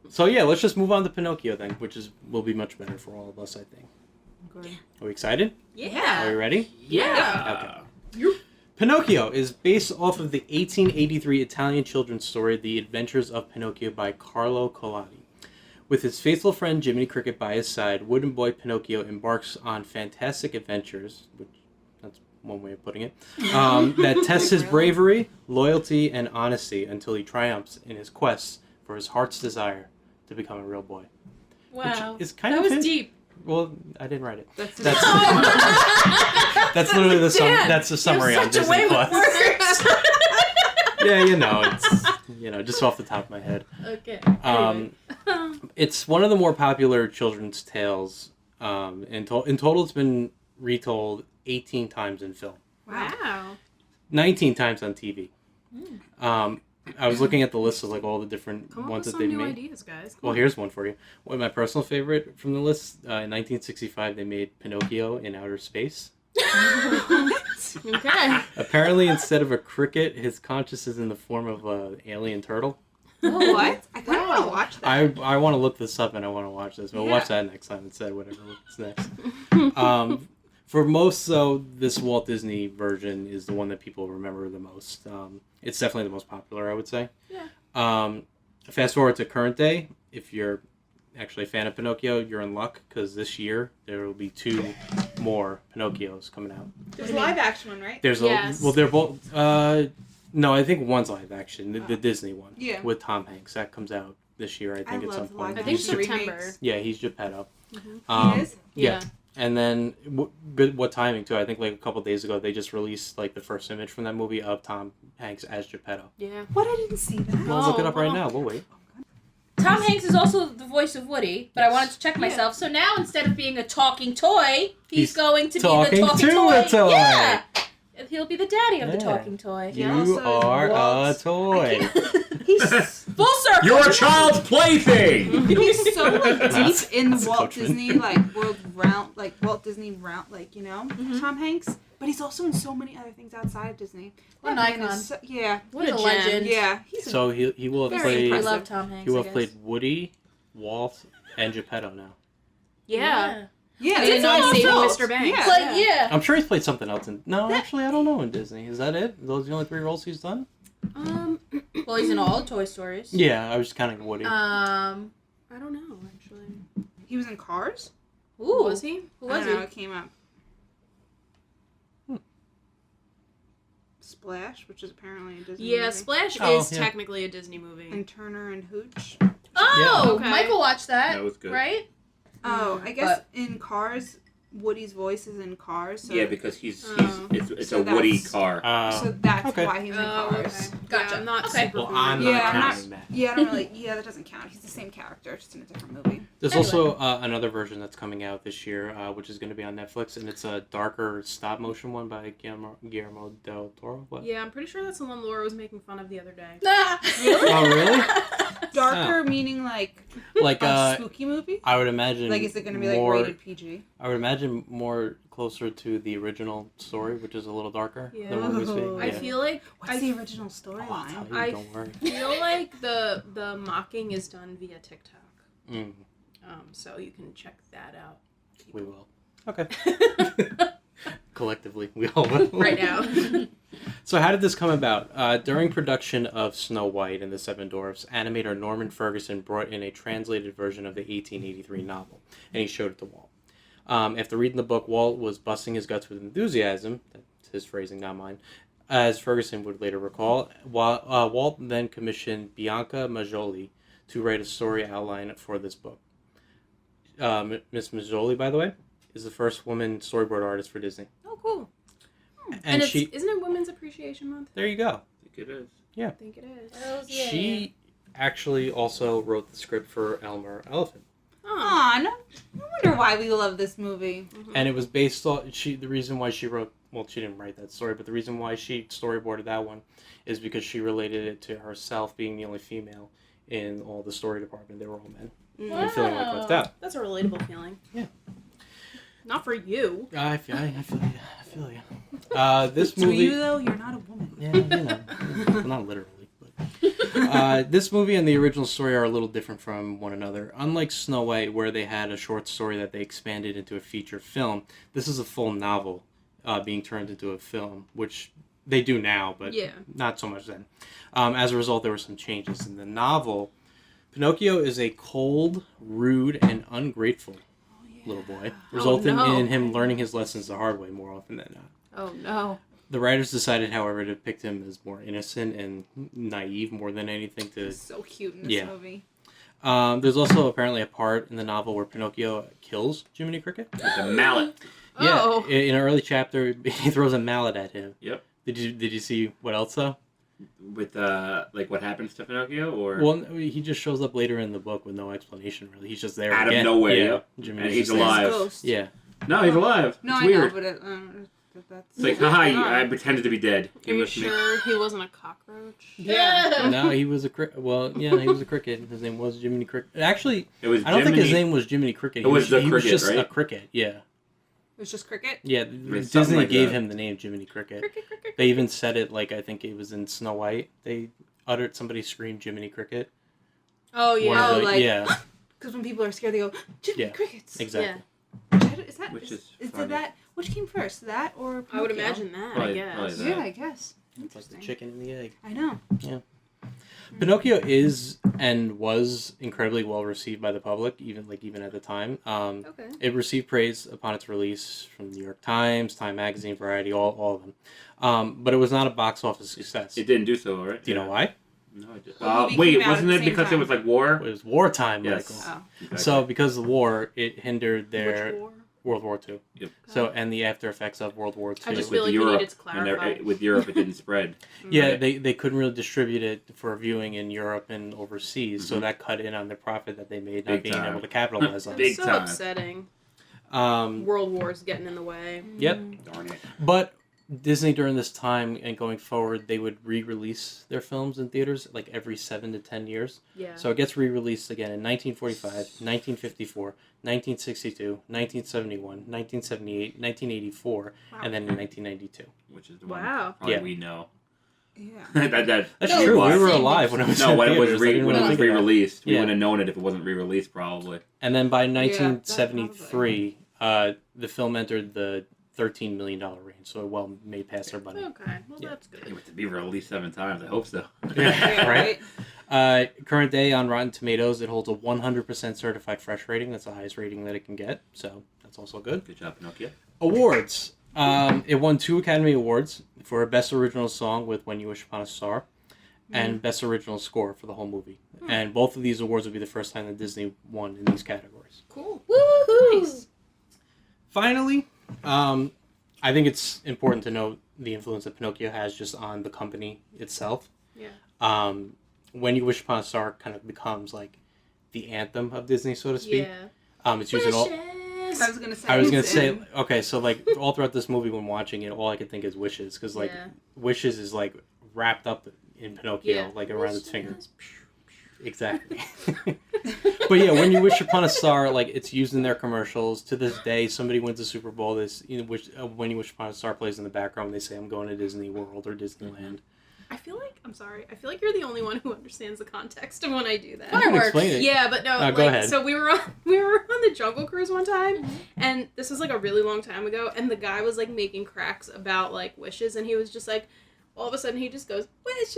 So yeah, let's just move on to Pinocchio then, which will be much better for all of us, I think. Okay. Are we excited? Yeah. Are we ready? Yeah. Okay. Pinocchio is based off of the 1883 Italian children's story, The Adventures of Pinocchio by Carlo Collodi. With his faithful friend Jiminy Cricket by his side, wooden boy Pinocchio embarks on fantastic adventures, which that's one way of putting it, that tests his bravery, loyalty, and honesty until he triumphs in his quest for his heart's desire to become a real boy. Wow. Which is kind that of was deep. Well, I didn't write it. That's That's literally the that's the summary on Disney Plus. Yeah, it's just off the top of my head. Okay. It's one of the more popular children's tales. In total, it's been retold 18 times in film. Wow. 19 times on TV. I was looking at the list of like all the different Come ones up that with they some new made. ideas, guys. Well, here's one for you. One of my personal favorite from the list. In 1965, they made Pinocchio in outer space. Okay. Apparently, instead of a cricket, his conscience is in the form of an alien turtle. Oh, what? I kind of want to watch that. I want to look this up and I want to watch this. We'll watch that next time instead, whatever's next. For most, though, this Walt Disney version is the one that people remember the most. It's definitely the most popular, I would say. Yeah. Fast forward to current day, if you're actually a fan of Pinocchio, you're in luck, because this year there will be 2 more Pinocchios coming out. There's a live action one, right? They're both... no, I think one's live action, the Disney one. Yeah. With Tom Hanks. That comes out this year, I think, at some point. I think September. Yeah, he's Geppetto. Mm-hmm. He is? Yeah. And then, what timing, too. I think, like, a couple days ago, they just released, like, the first image from that movie of Tom Hanks as Geppetto. Yeah. What? I didn't see that. Well, look it up right now. We'll wait. Tom Hanks is also the voice of Woody, but I wanted to check myself. So now, instead of being a talking toy, he's going to be the talking toy. A toy. Yeah. He'll be the daddy of the talking toy. You are a toy. He's Full circle. You're a child's plaything. he's so like deep in the That's Walt Coachman. Disney Walt Disney round, Tom Hanks. But he's also in so many other things outside of Disney. What an That man icon. is yeah. What He's a a legend. Yeah. He's So he will have Very played... impressive. I love Tom Hanks. He will I have guess. played Woody, Walt, and Geppetto now. Yeah. yeah. I didn't know that's he saved adult. Mr. Banks. Yeah. Like, yeah. I'm sure he's played something else. No, actually, I don't know in Disney. Is that it? Are those the only 3 roles he's done? Well, he's in all Toy Stories. Yeah, I was just counting Woody. I don't know, actually. He was in Cars? Ooh. Was he? Who I was don't know, he? it came up. Splash, which is apparently a Disney Yeah, movie. Splash Oh, is yeah. technically a Disney movie. And Turner and Hooch. Oh, Yeah. Okay. Michael watched that. That was good. Right? Oh, I guess in Cars, Woody's voice is in Cars. So, Yeah, because he's Oh. it's So a Woody that's- car. so that's okay. why he's in Oh, Cars. okay. Gotcha. Yeah, I'm not Okay. super Well, familiar. I'm Yeah, not I'm not- counting that. Yeah, I don't really. Yeah, that doesn't count. He's the same character, just in a different movie. There's Anyway. also another version that's coming out this year, which is going to be on Netflix, and it's a darker stop-motion one by Guillermo del Toro. What? Yeah, I'm pretty sure that's the one Laura was making fun of the other day. Oh, really? Darker meaning like Like, a spooky movie. I would imagine. Like, is it going to be like more, rated PG? I would imagine more closer to the original story, which is a little darker than what we see. Yeah. I feel like What's the original Oh, I'll tell storyline? you, I don't worry. feel like the mocking is done via TikTok. Mm, So you can check that out. we will. Okay. Collectively, we all will. Right now. So how did this come about? During production of Snow White and the Seven Dwarfs, animator Norman Ferguson brought in a translated version of the 1883 novel, and he showed it to Walt. After reading the book, Walt was busting his guts with enthusiasm. That's his phrasing, not mine. As Ferguson would later recall, Walt then commissioned Bianca Majoli to write a story outline for this book. Miss Majoli, by the way, is the first woman storyboard artist for Disney. Oh, cool. And it's, she... isn't it Women's Appreciation Month? There you go. I think it is. I think it is. She actually also wrote the script for Elmer Elephant. Aw, no wonder why we love this movie. And it was based on... The reason why she wrote... Well, she didn't write that story, but the reason why she storyboarded that one is because she related it to herself being the only female in all the story department. They were all men. And feeling like left out. That's a relatable feeling. Yeah. Not for you. I feel you. This To movie... you though, you're not a woman. Yeah, well, not literally, but... This movie and the original story are a little different from one another. Unlike Snow White, where they had a short story that they expanded into a feature film, this is a full novel being turned into a film, which they do now, but not so much then. As a result, there were some changes. In the novel, Pinocchio is a cold, rude, and ungrateful little boy, resulting in him learning his lessons the hard way more often than not. Oh no. The writers decided, however, to depict him as more innocent and naive more than anything to... He's so cute in this movie. There's also apparently a part in the novel where Pinocchio kills Jiminy Cricket. With a mallet. Yeah, Oh. in an early chapter, he throws a mallet at him. Yep. Did you see what else, though? With, like, what happens to Pinocchio, or... Well, he just shows up later in the book with no explanation, really. He's just there out again. of nowhere, Yeah, and Jiminy's he's just there. alive. Ghost. Yeah. No, he's alive. No, it's I weird. know, but that's... It's like, haha, I pretended to be dead. Are you sure he wasn't a cockroach? Yeah. No, he was a cricket. Well, yeah, he was a cricket. His name was Jiminy Cricket. Actually, It was I don't think Jiminy- his name was Jiminy Cricket. It was the he was cricket, just right? a cricket, yeah. It was just Cricket? Yeah, something Disney like gave that. him the name Jiminy Cricket. Cricket. They even said it like, I think it was in Snow White. They uttered, somebody screamed Jiminy Cricket. Oh One yeah. of Oh, the- like- yeah, Because when people are scared, they go, Jimmy Yeah. Crickets. exactly. Is that... Which is is funny. that... Which came first, that or I would Pinocchio? imagine that. Probably- I guess. probably that. Yeah, I guess. It's like the Interesting. chicken and the egg. I know. Pinocchio is and was incredibly well received by the public, even at the time. Okay. It received praise upon its release from the New York Times, Time Magazine, Variety, all of them. But it was not a box office success. It didn't do so, right? Do you know why? No, I didn't. The movie Wait, came out wasn't at it the because same it was time. like war? It was wartime, Yes. Michael. Oh. Exactly. So because of the war, it hindered their Which war? World War II. Yep. So and the after effects of World War II. I just With feel like Europe, we needed to and clarify. with Europe, it didn't spread. Yeah, Right. they couldn't really distribute it for viewing in Europe and overseas, so Mhm. that cut in on the profit that they made, not Big being time. able to capitalize on That's it. Big so time. upsetting. Um, World War's getting in the way. Yep. Darn it. But Disney during this time and going forward, they would re-release their films in theaters like every 7 to 10 years. Yeah. So it gets re-released again in 1945, 1954, 1962, 1971, 1978, 1984, Wow. and then in 1992. Which is the one Wow. probably Yeah. we know. Yeah. That's That's No, true. why? We were alive when it was No, in when it was theaters. I didn't when it really was think of that. re-released, we Yeah. wouldn't have known it if it wasn't re-released, probably. And then by Yeah, 1973, the film entered the $13 million range, so it well made past their money. Okay. Well, Yeah. that's good. It was to be released 7 times. I hope so. Yeah, Right? Current day on Rotten Tomatoes, it holds a 100% certified fresh rating. That's the highest rating that it can get, so that's also good. Good job, Pinocchio. Awards. It won 2 Academy Awards for Best Original Song with When You Wish Upon a Star and Best Original Score for the whole movie. And both of these awards would be the first time that Disney won in these categories. Cool. Woohoo! Nice. Finally, I think it's important to note the influence that Pinocchio has just on the company itself. Yeah. When You Wish Upon a Star kind of becomes like the anthem of Disney, so to speak. Yeah. It's using all. Wishes. I was gonna say. I was gonna it's say, in. okay, so like all throughout this movie, when watching it, all I could think is wishes, because like Yeah. wishes is like wrapped up in Pinocchio, Yeah. like around its finger. Wishes. Exactly. But yeah, When You Wish Upon a Star, like it's used in their commercials to this day. Somebody wins the Super Bowl. This, When You Wish Upon a Star plays in the background. They say, "I'm going to Disney World or Disneyland." I feel like I'm sorry. I feel like you're the only one who understands the context of when I do that. I can explain it. Yeah, but no. Go like, ahead. So we were on the Jungle Cruise one time, and this was like a really long time ago. And the guy was like making cracks about like wishes, and he was just like, all of a sudden he just goes wishes,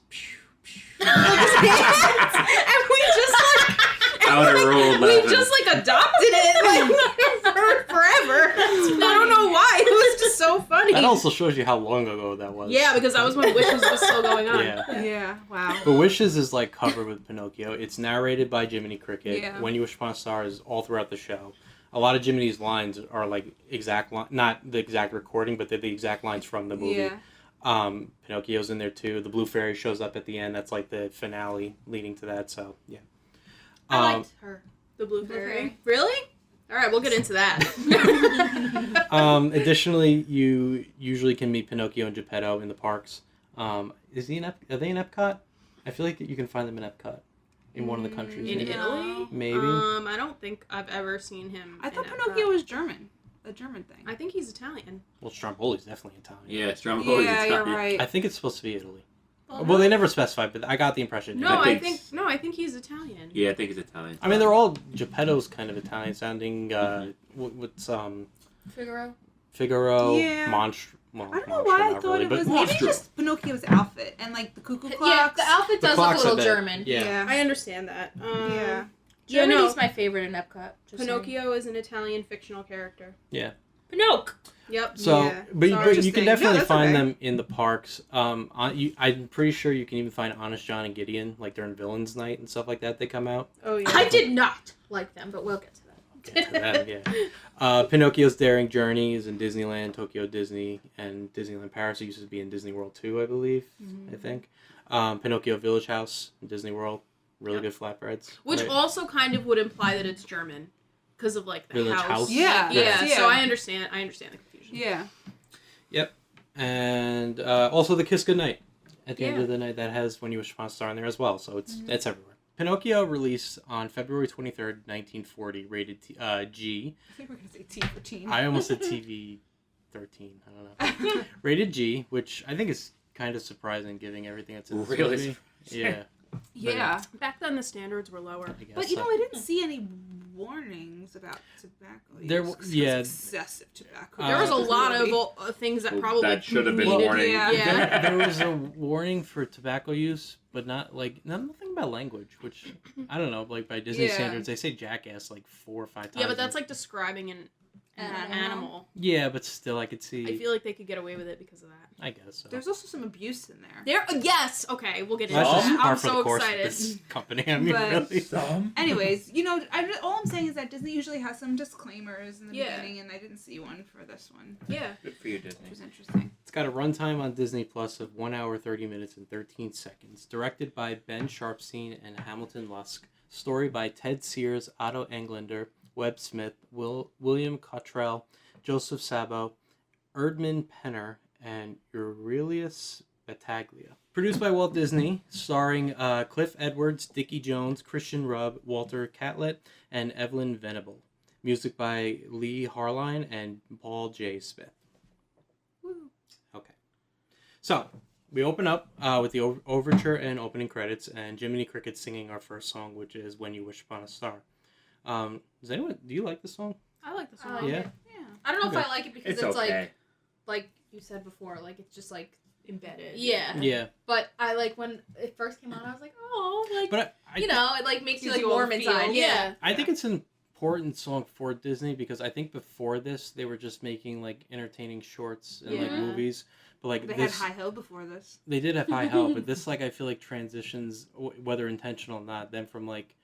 pew, pew, with his hands. And we just like I would've rolled we laughing. just like adopted it like forever. I don't know why. It was just so funny. That also shows you how long ago that was. Yeah, because that was when Wishes was still going on. Yeah. Yeah. Wow. But Wishes is like covered with Pinocchio. It's narrated by Jiminy Cricket. Yeah. When You Wish Upon a Star is all throughout the show. A lot of Jiminy's lines are like not the exact recording, but they're the exact lines from the movie. Yeah. Pinocchio's in there too. The Blue Fairy shows up at the end. That's like the finale leading to that. So yeah. I liked her. The Blue Blue Fairy. Fairy. Really? All right, we'll get into that. Additionally, you usually can meet Pinocchio and Geppetto in the parks. Is he in are they in Epcot? I feel like you can find them in Epcot, in one of the countries. In maybe. Italy? Maybe. I don't think I've ever seen him. I thought in Pinocchio Epcot. was German. A German thing. I think he's Italian. Well, Stromboli's definitely Italian. Yeah, Stromboli's Yeah, Italian. you're right. I think it's supposed to be Italy. Well, they never specified, but I got the impression. No, I I think- think I think he's Italian. Yeah, I think it's Italian. I mean, they're all Geppetto's kind of Italian sounding. What's Figaro? Yeah. Well, I don't know Monstro, why I not thought really, it but was maybe Monstro. just Pinocchio's outfit and like the cuckoo clocks. Yeah, the outfit The does look clocks a little bit- German. Yeah. I understand that. Yeah. Yeah, no. Germany's my favorite in Epcot. just saying. Pinocchio is an Italian fictional character. Pinocchio. Yep. So, Yeah. but you Interesting. can No, definitely that's find okay. them in the parks. I'm pretty sure you can even find Honest John and Gideon, like during Villains Night and stuff like that. They come out. Oh yeah. I did not like them, but we'll get to that. Get to that, yeah. Pinocchio's Daring Journey is in Disneyland, Tokyo Disney, and Disneyland Paris. It used to be in Disney World too, I believe. I think. Pinocchio Village House in Disney World. Really good flatbreads. Which right? also kind of would imply that it's German, because of like the Village house. House? Yeah. Yeah. Yeah. So I understand the confusion. Yeah. And also the Kiss Goodnight at the end Yeah. of the night that has When You Wish Upon a Star in there as well. So it's everywhere. Pinocchio released on February 23rd, 1940, rated G. I think we're gonna say T for teen. I almost said TV 13. I don't know. Rated G, which I think is kind of surprising given everything that's in this Really movie. Yeah. Yeah. Back then the standards were lower. I guess But you so. know, I didn't see any warnings about tobacco use. There 'cause yeah. it was excessive tobacco. There was a use. lot of things that probably that should have been needed- warning. Yeah. there was a warning for tobacco use, but nothing about language, which I don't know. Like by Disney Yeah. standards, they say jackass like 4 or 5 times. Yeah, but that's like describing an animal. Yeah, but still, I could see. I feel like they could get away with it because of that. I guess so. There's also some abuse in there. Yes. Okay, we'll get into That's Some? just that. par I'm for the so course of excited. this company. I mean, But- really. Some? Anyways, you know, all I'm saying is that Disney usually has some disclaimers in the Yeah. beginning, and I didn't see one for this one, Yeah. Good for you, which Disney. was interesting. It's got a runtime on Disney Plus of 1 hour, 30 minutes, and 13 seconds. Directed by Ben Sharpstein and Hamilton Lusk. Story by Ted Sears, Otto Englander, Webb Smith, William Cottrell, Joseph Sabo, Erdman Penner, and Aurelius Battaglia. Produced by Walt Disney, starring Cliff Edwards, Dickie Jones, Christian Rubb, Walter Catlett, and Evelyn Venable. Music by Lee Harline and Paul J. Smith. Okay. So, we open up with the overture and opening credits, and Jiminy Cricket singing our first song, which is When You Wish Upon a Star. Do you like this song? I like this I one. like Yeah. it. Yeah. I don't know Okay. if I like it because It's it's okay. like you said before, like it's just like Embedded. yeah. Yeah. But I like when it first came out, I was like, oh, like But I you know, it like makes you Gives like you all warm the inside. feels. Yeah. I think it's an important song for Disney because I think before this they were just making like entertaining shorts and like Yeah. movies. But like They this, had High Ho before this. they did have High Hell, but this like I feel like transitions, whether intentional or not, then from like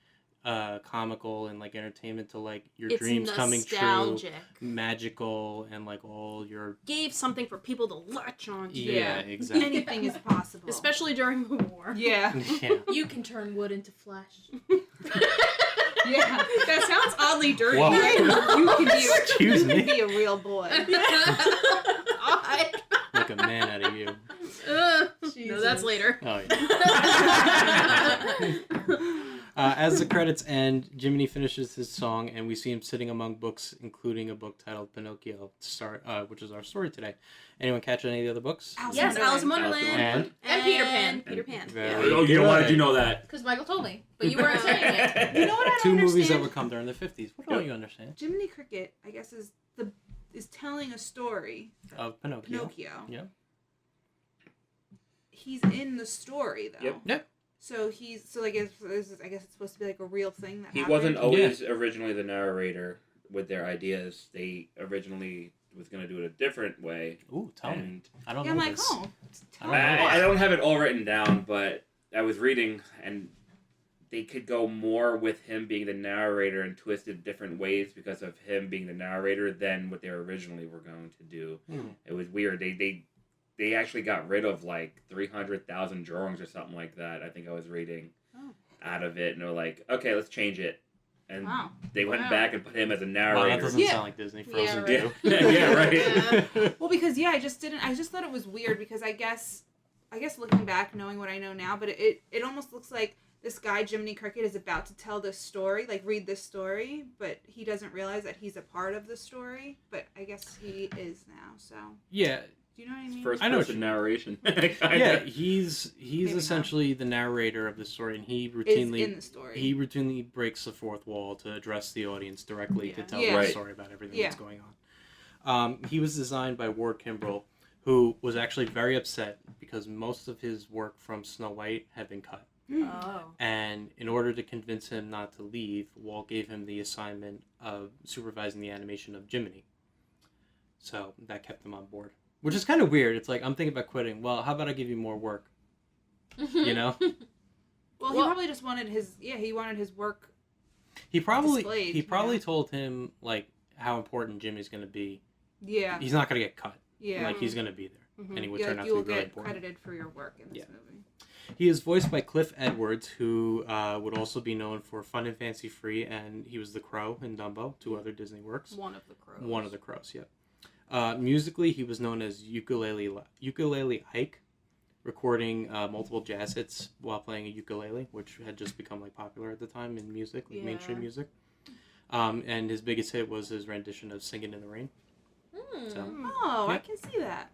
comical and like entertainment to like your It's dreams coming true, nostalgic. magical, and like all your Gave something for people to latch on to. yeah, exactly. Anything is possible. Especially during the war. Yeah. Yeah. You can turn wood into flesh. Yeah. That sounds oddly dirty. Whoa. You can be Excuse you can me. be a real boy. Make a man out of you. No, Jesus. that's later. Oh yeah. As the credits end, Jiminy finishes his song, and we see him sitting among books, including a book titled Pinocchio, which is our story today. Anyone catch any of the other books? Yes, Alice in Wonderland. Wonderland. And? And Peter Pan. And- Peter Pan. Very Yeah. Oh, you know, why did you know that? Because Michael told me, but you weren't saying it. You know what I don't Two movies that understand? would come during the 50s. What don't you understand? Jiminy Cricket, I guess, is telling a story. Of Pinocchio. Pinocchio. Yeah. He's in the story though. Yep. Yep. So I guess it's supposed to be like a real thing that He happened. wasn't always originally the narrator with their ideas. They originally was going to do it a different way. Ooh, tell me. And I don't Yeah, know I'm like, this. oh, tell I me don't know. what. I don't have it all written down, but I was reading, and they could go more with him being the narrator and twist it different ways because of him being the narrator than what they originally were going to do. Hmm. It was weird. They actually got rid of like 300,000 drawings or something like that. I think I was reading Oh. out of it, and they're like, okay, let's change it. And Wow. they went Wow. back and put him as a Wow, narrator. that doesn't Yeah. sound like Disney. Yeah, Frozen right. 2. Yeah, right. Well, because I just thought it was weird because I guess looking back, knowing what I know now, but it almost looks like this guy Jiminy Cricket is about to tell this story, like read this story, but he doesn't realize that he's a part of the story. But I guess he is now. So Yeah, Do you know what I mean? First I know person narration. Yeah, he's Maybe essentially the narrator of the story, and Is in the story. he routinely breaks the fourth wall to address the audience directly to tell Yeah. the Right. story about everything Yeah. that's going on. He was designed by Ward Kimbrell, who was actually very upset because most of his work from Snow White had been cut. Oh. And in order to convince him not to leave, Walt gave him the assignment of supervising the animation of Jiminy. So that kept him on board. Which is kind of weird. It's like, I'm thinking about quitting. Well, how about I give you more work? You know? Well, he probably just wanted he wanted his work. He probably displayed, told him, like, how important Jimmy's going to be. Yeah. He's not going to get cut. Yeah. Like, he's going to be there. Mhm. And he would Yeah, turn like, out you to will be really get important. credited for your work in this movie. He is voiced by Cliff Edwards, who would also be known for Fun and Fancy Free, and he was the Crow in Dumbo, two other Disney works. One of the crows. One of the Crows, yeah. Musically, he was known as Ukulele Ike, recording multiple jazz hits while playing a ukulele, which had just become like popular at the time in music, like mainstream music. And his biggest hit was his rendition of "Singing in the Rain." So, Oh, I Yeah. can see that.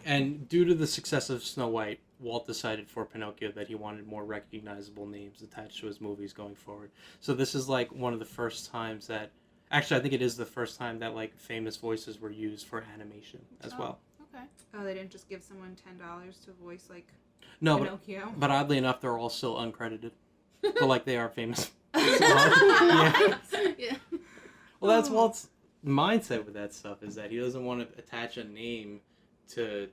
and due to the success of Snow White, Walt decided for Pinocchio that he wanted more recognizable names attached to his movies going forward. So this is like one of the first times that, actually, I think it is the first time that like famous voices were used for animation as well. Okay. Oh, they didn't just give someone $10 to voice like No, Pinocchio. but oddly enough, they're all still uncredited, but like they are famous. Yeah. Yeah. Well, that's Walt's mindset with that stuff, is that he doesn't want to attach a name to,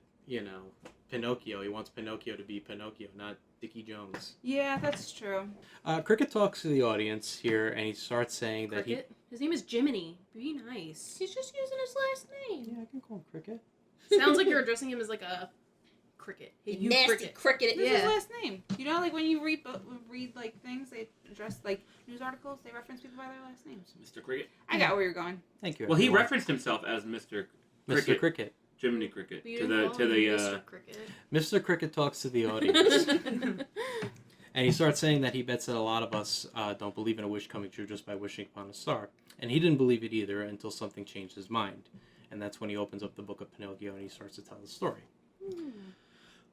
Pinocchio. He wants Pinocchio to be Pinocchio, not Dickie Jones. Yeah, that's true. Cricket talks to the audience here, and he starts saying that Cricket. His name is Jiminy. Be nice. He's just using his last name. Yeah, I can call him Cricket. Sounds like you're addressing him as like a cricket. Hey, you Nasty cricket. This is Yeah. his last name. You know, like when you read like things, they address like news articles, they reference people by their last names. Mr. Cricket. I got where you're going. Thank you. Well, he everyone. referenced himself as Mr. Mr. Cricket. Jiminy Cricket But you to didn't the call to him the Mr. Cricket. Mr. Cricket talks to the audience, and he starts saying that he bets that a lot of us don't believe in a wish coming true just by wishing upon a star. And he didn't believe it either until something changed his mind. And that's when he opens up the book of Pinocchio and he starts to tell the story.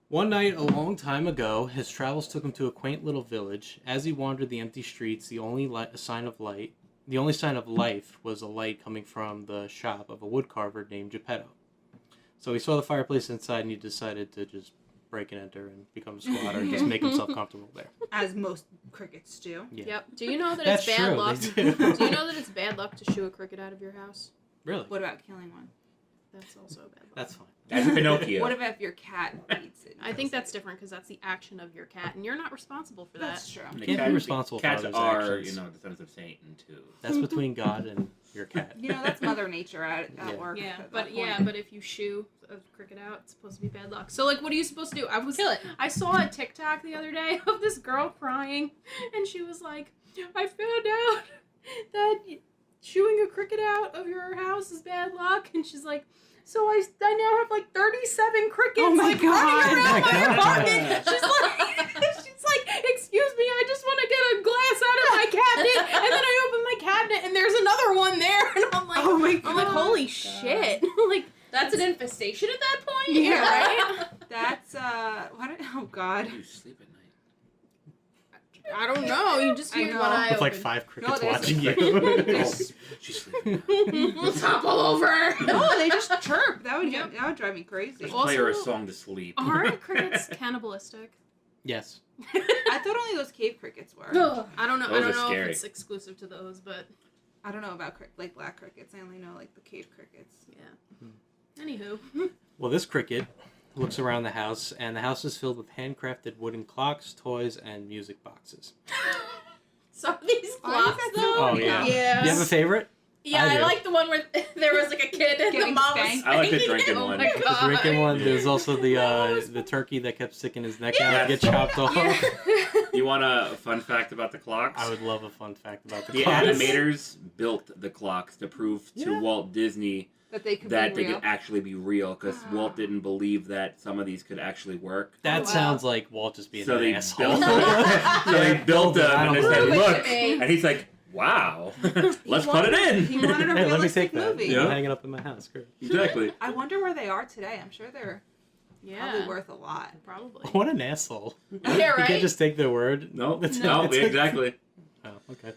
One night, a long time ago, his travels took him to a quaint little village. As he wandered the empty streets, the only sign of life was a light coming from the shop of a woodcarver named Geppetto. So he saw the fireplace inside and he decided to just break and enter and become a squatter and just make himself comfortable there. As most crickets do. Yeah. Yep. Do you know that That's it's bad true, luck? they do. Do you know that it's bad luck to shoo a cricket out of your house? Really? What about killing one? That's also bad luck. That's fine. That's Pinocchio. What about if your cat eats it? I think that's different because that's the action of your cat, and you're not responsible for that. That's true. And the Can't be cat- responsible for Cats others' are, actions. the sons of Satan too. That's between God and your cat. You know, that's Mother Nature at Yeah. work. Yeah, at but that yeah, point. but if you shoo a cricket out, it's supposed to be bad luck. So like, what are you supposed to do? Kill it. I saw a TikTok the other day of this girl crying, and she was like, "I found out that shooing a cricket out of your house is bad luck," and she's like, "So I now have like 37 crickets Oh my like God. running around Oh my my God. apartment." She's like, "Excuse me, I just want to get a glass out of my cabinet," and then I open my cabinet and there's another one there, and I'm like, Oh my I'm like, God. holy shit, like. That's an infestation at that point? Yeah, right? That's what? Oh God. You sleep at night. I don't know. You just I hear know. one eye With like open. 5 crickets there's- watching you. There's- She's sleeping. Let's hop all over. No, they just chirp. That would Yep. that would drive me crazy. Let's Also- play her a song to sleep. Aren't crickets cannibalistic? Yes. I thought only those cave crickets were. Ugh. I don't know. Those I don't are know scary. if it's exclusive to those, but I don't know about like black crickets. I only know like the cave crickets. yeah. Anywho, Well, this cricket looks around the house, and the house is filled with handcrafted wooden clocks, toys, and music boxes. some of these Why is clocks that though. so Oh, yeah. Yeah. You have a favorite? Yeah, I I do. like the one where there was like a kid and the Getting mom was spanked. I like the spanking drinking him. Oh one. my The god. drinking one. There's also the was the turkey that kept sticking his neck out Yes. and get chopped off. Yeah. You want a fun fact about the clocks? I would love a fun fact about the The clocks. animators built the clocks to prove to Yeah. Walt Disney That they could that be they real. could actually be real, because Ah. Walt didn't believe that some of these could actually work. That Oh, wow. sounds like Walt just being So an they asshole. built them, so they built them, and they said, Prove it to "Look," me. and he's like, Wow. Let's put it in. He wanted a Hey, let me realistic take that. movie. Yeah. I'm hanging up in my house. Great. Exactly. I wonder where they are today. I'm sure they're probably worth a lot. Probably. What an asshole. Yeah, You right? can't just take their word. No, It's- no, it's like- exactly. Oh, okay.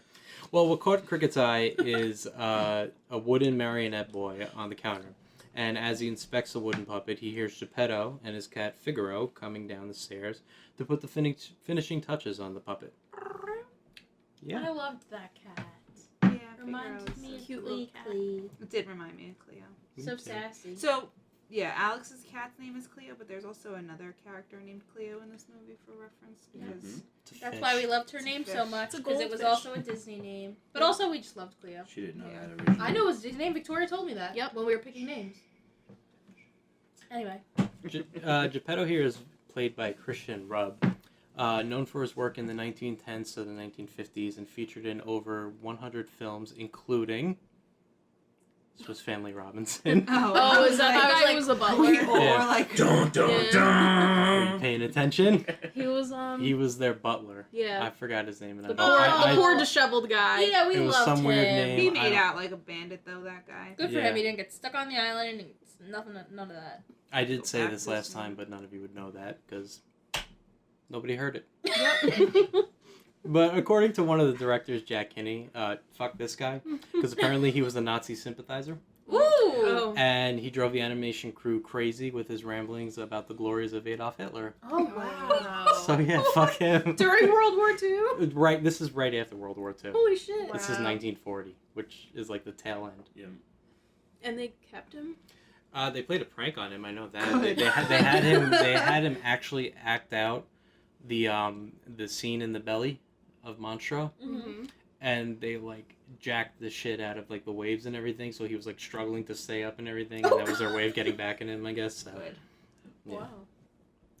Well, what caught Cricket's eye is a wooden marionette boy on the counter. And as he inspects the wooden puppet, he hears Geppetto and his cat Figaro coming down the stairs to put the finishing touches on the puppet. I Yeah. loved that cat. Yeah, Reminded Figaro's me a of cute little Clee cat. Clee. It did remind me of Cleo. So Me too. sassy. So, yeah, Alex's cat's name is Cleo, but there's also another character named Cleo in this movie for reference because It's a That's fish. why we loved her It's a name fish. so much, It's a because it was goldfish. also a Disney name. But also, we just loved Cleo. She didn't know Yeah. that originally. I know it was Disney name. Victoria told me that. Yep. When we were picking names. Anyway. Geppetto here is played by Christian Rubb, known for his work in the 1910s to the 1950s and featured in over 100 films, including Swiss Family Robinson. Oh, is that the guy who was the butler? or Yeah. like Dun, dun, Yeah. Are you dun. paying attention? He was He was their butler. yeah. I forgot his name. And The I poor, don't- I- the poor disheveled guy. Yeah, we It was loved some him. weird name. he I made don't- out like a bandit though. That guy. Good for Yeah. him. He didn't get stuck on the island and nothing, none of that. I did Go say back this to last this time, one. but none of you would know that because nobody heard it. Yep. But according to one of the directors, Jack Kinney, fuck this guy, because apparently he was a Nazi sympathizer, Ooh. Oh. and he drove the animation crew crazy with his ramblings about the glories of Adolf Hitler. Oh, wow. So yeah, fuck him. During World War II? Right, this is right after World War II. Holy shit. This is Wow. 1940, which is like the tail end. Yeah. And they kept him? They played a prank on him. I know that. Good. They had him actually act out the scene in the belly of Monstro, Mm-hmm. and they like jacked the shit out of like the waves and everything. So he was like struggling to stay up and everything, and that was their way of getting back at him, I guess. So Good. yeah, Wow.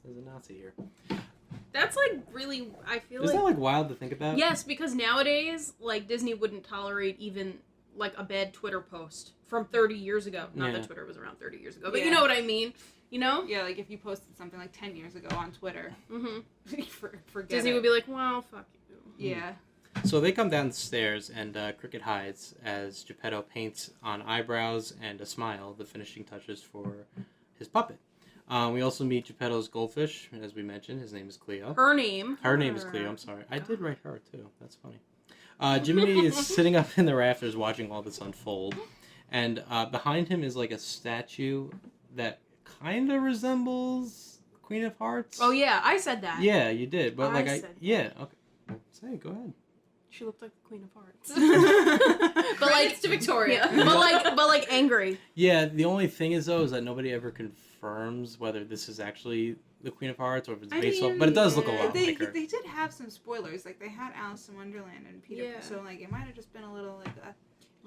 there's a Nazi here. That's like really, I feel Isn't like. that like wild to think about? Yes, because nowadays, like, Disney wouldn't tolerate even, like, a bad Twitter post from 30 years ago. Not Yeah. that Twitter was around 30 years ago, but you Yeah. know what I mean. You know? Yeah, like if you posted something like 10 years ago on Twitter, Mm-hmm. forget Disney it. would be like, wow, fuck you. Yeah. So they come down the stairs, and Cricket hides as Geppetto paints on eyebrows and a smile the finishing touches for his puppet. We also meet Geppetto's goldfish, as we mentioned. His name is Cleo. Her name. Her name is Cleo, I'm sorry. I did write her, too. That's funny. Jiminy is sitting up in the rafters watching all this unfold. And behind him is like a statue that kind of resembles Queen of Hearts. Oh, yeah, I said that. Yeah, you did. But I like, said that. yeah, okay. Well, say, go ahead. She looked like the Queen of Hearts. But but like to Victoria. yeah. but like angry. Yeah, the only thing is, though, is that nobody ever confirms whether this is actually the Queen of Hearts or if it's based off. But it does look a lot they, like her. They did have some spoilers. Like they had Alice in Wonderland and Peter. Yeah. So like it might have just been a little like a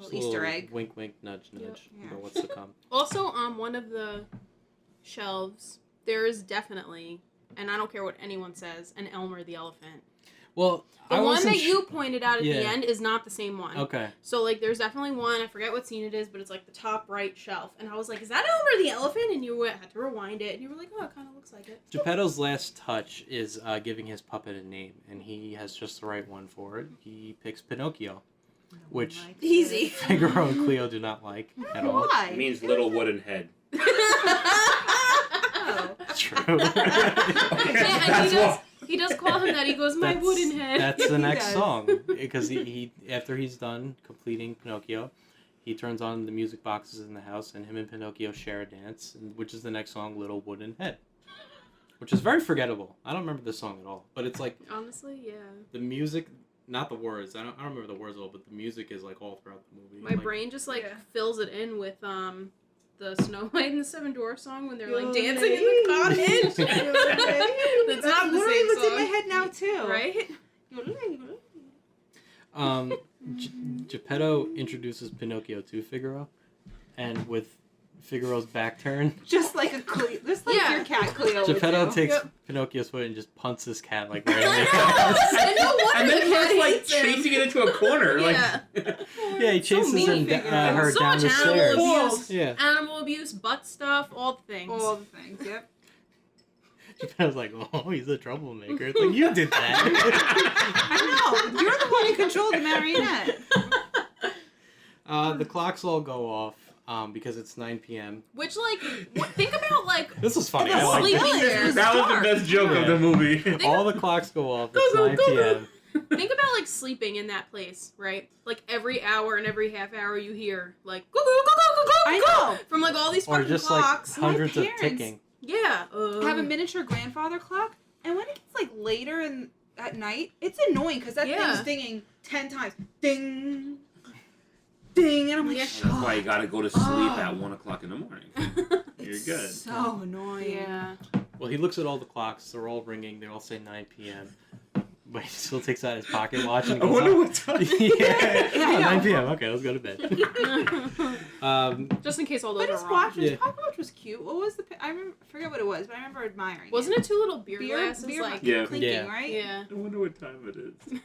Just little Easter egg. Wink, wink, nudge, nudge. Yep. About what's to come. Also, on one of the shelves, there is definitely, and I don't care what anyone says, an Elmer the elephant. Well, The I one wasn't that you pointed out at the Yeah. end is not the same one. Okay. So, like, there's definitely one, I forget what scene it is, but it's, like, the top right shelf. And I was like, is that Elmer the elephant? And you had to rewind it, and you were like, oh, it kind of looks like it. Geppetto's last touch is giving his puppet a name, and he has just the right one for it. He picks Pinocchio, which Like, Easy. Figaro and Cleo do not like at all. Why? It means little wooden head. Oh. That's true. Yeah, and he does call him that. He goes, my That's- wooden head. That's the He next does. song, because he after he's done completing Pinocchio, he turns on the music boxes in the house, and him and Pinocchio share a dance, which is the next song, Little Wooden Head, which is very forgettable. I don't remember this song at all, but it's like Honestly, yeah. the music, not the words. I don't remember the words at all, but the music is like all throughout the movie. My Like, brain just, like, Yeah. fills it in with, the Snow White and the Seven Dwarfs song when they're, like, You're dancing in the cottage. That's That's not the literally same what's in song. my head now too. Right? Geppetto introduces Pinocchio to Figaro, and with Figaro's back turned, Just like just like Yeah. your cat Cleo. Geppetto would do. takes Yep. Pinocchio's foot and just punts his cat like right in the I ass. know what And the then cat starts like hates him. chasing it into a corner. Yeah. Like, Yeah, he chases mean, her Figaro. So down much the animal stairs. abuse. Yeah. Animal abuse, butt stuff, all the things. All the things. Yep. Geppetto's like, oh, he's a troublemaker. It's like, you did that. I know. You're the one who control the marionette. The clocks all go off because it's 9 p.m. Which, like, think about, like, This was funny. I That's like sleeping this. there. That was the best joke of the movie. All the clocks go off. It's 9 p.m. Think about, like, sleeping in that place, right? Like, every hour and every half hour you hear, like, go, go, go, go, go, go, I go, know. from, like, all these Or fucking just clocks. like hundreds of parents- ticking. Yeah. I have a miniature grandfather clock, and when it gets like later at night, it's annoying because that Yeah. thing's dinging 10 times. Ding, ding, and I'm like, Yeah. shut That's why you up. gotta go to sleep Oh. at 1 o'clock in the morning. You're It's good. so annoying. Yeah. Well, he looks at all the clocks. They're all ringing. They all say 9 p.m. But he still takes out his pocket watch and I goes wonder up. what time. Yeah. Yeah, I Oh, know. 9 p.m. Okay, let's go to bed. Just in case all those But are his wrong. watch, Yeah. his pocket watch was cute. What was the? I forget what it was, but I remember admiring. Wasn't it two little beer glasses? Beer Like, Yeah. clinking, Yeah. right? yeah. I wonder what time it is.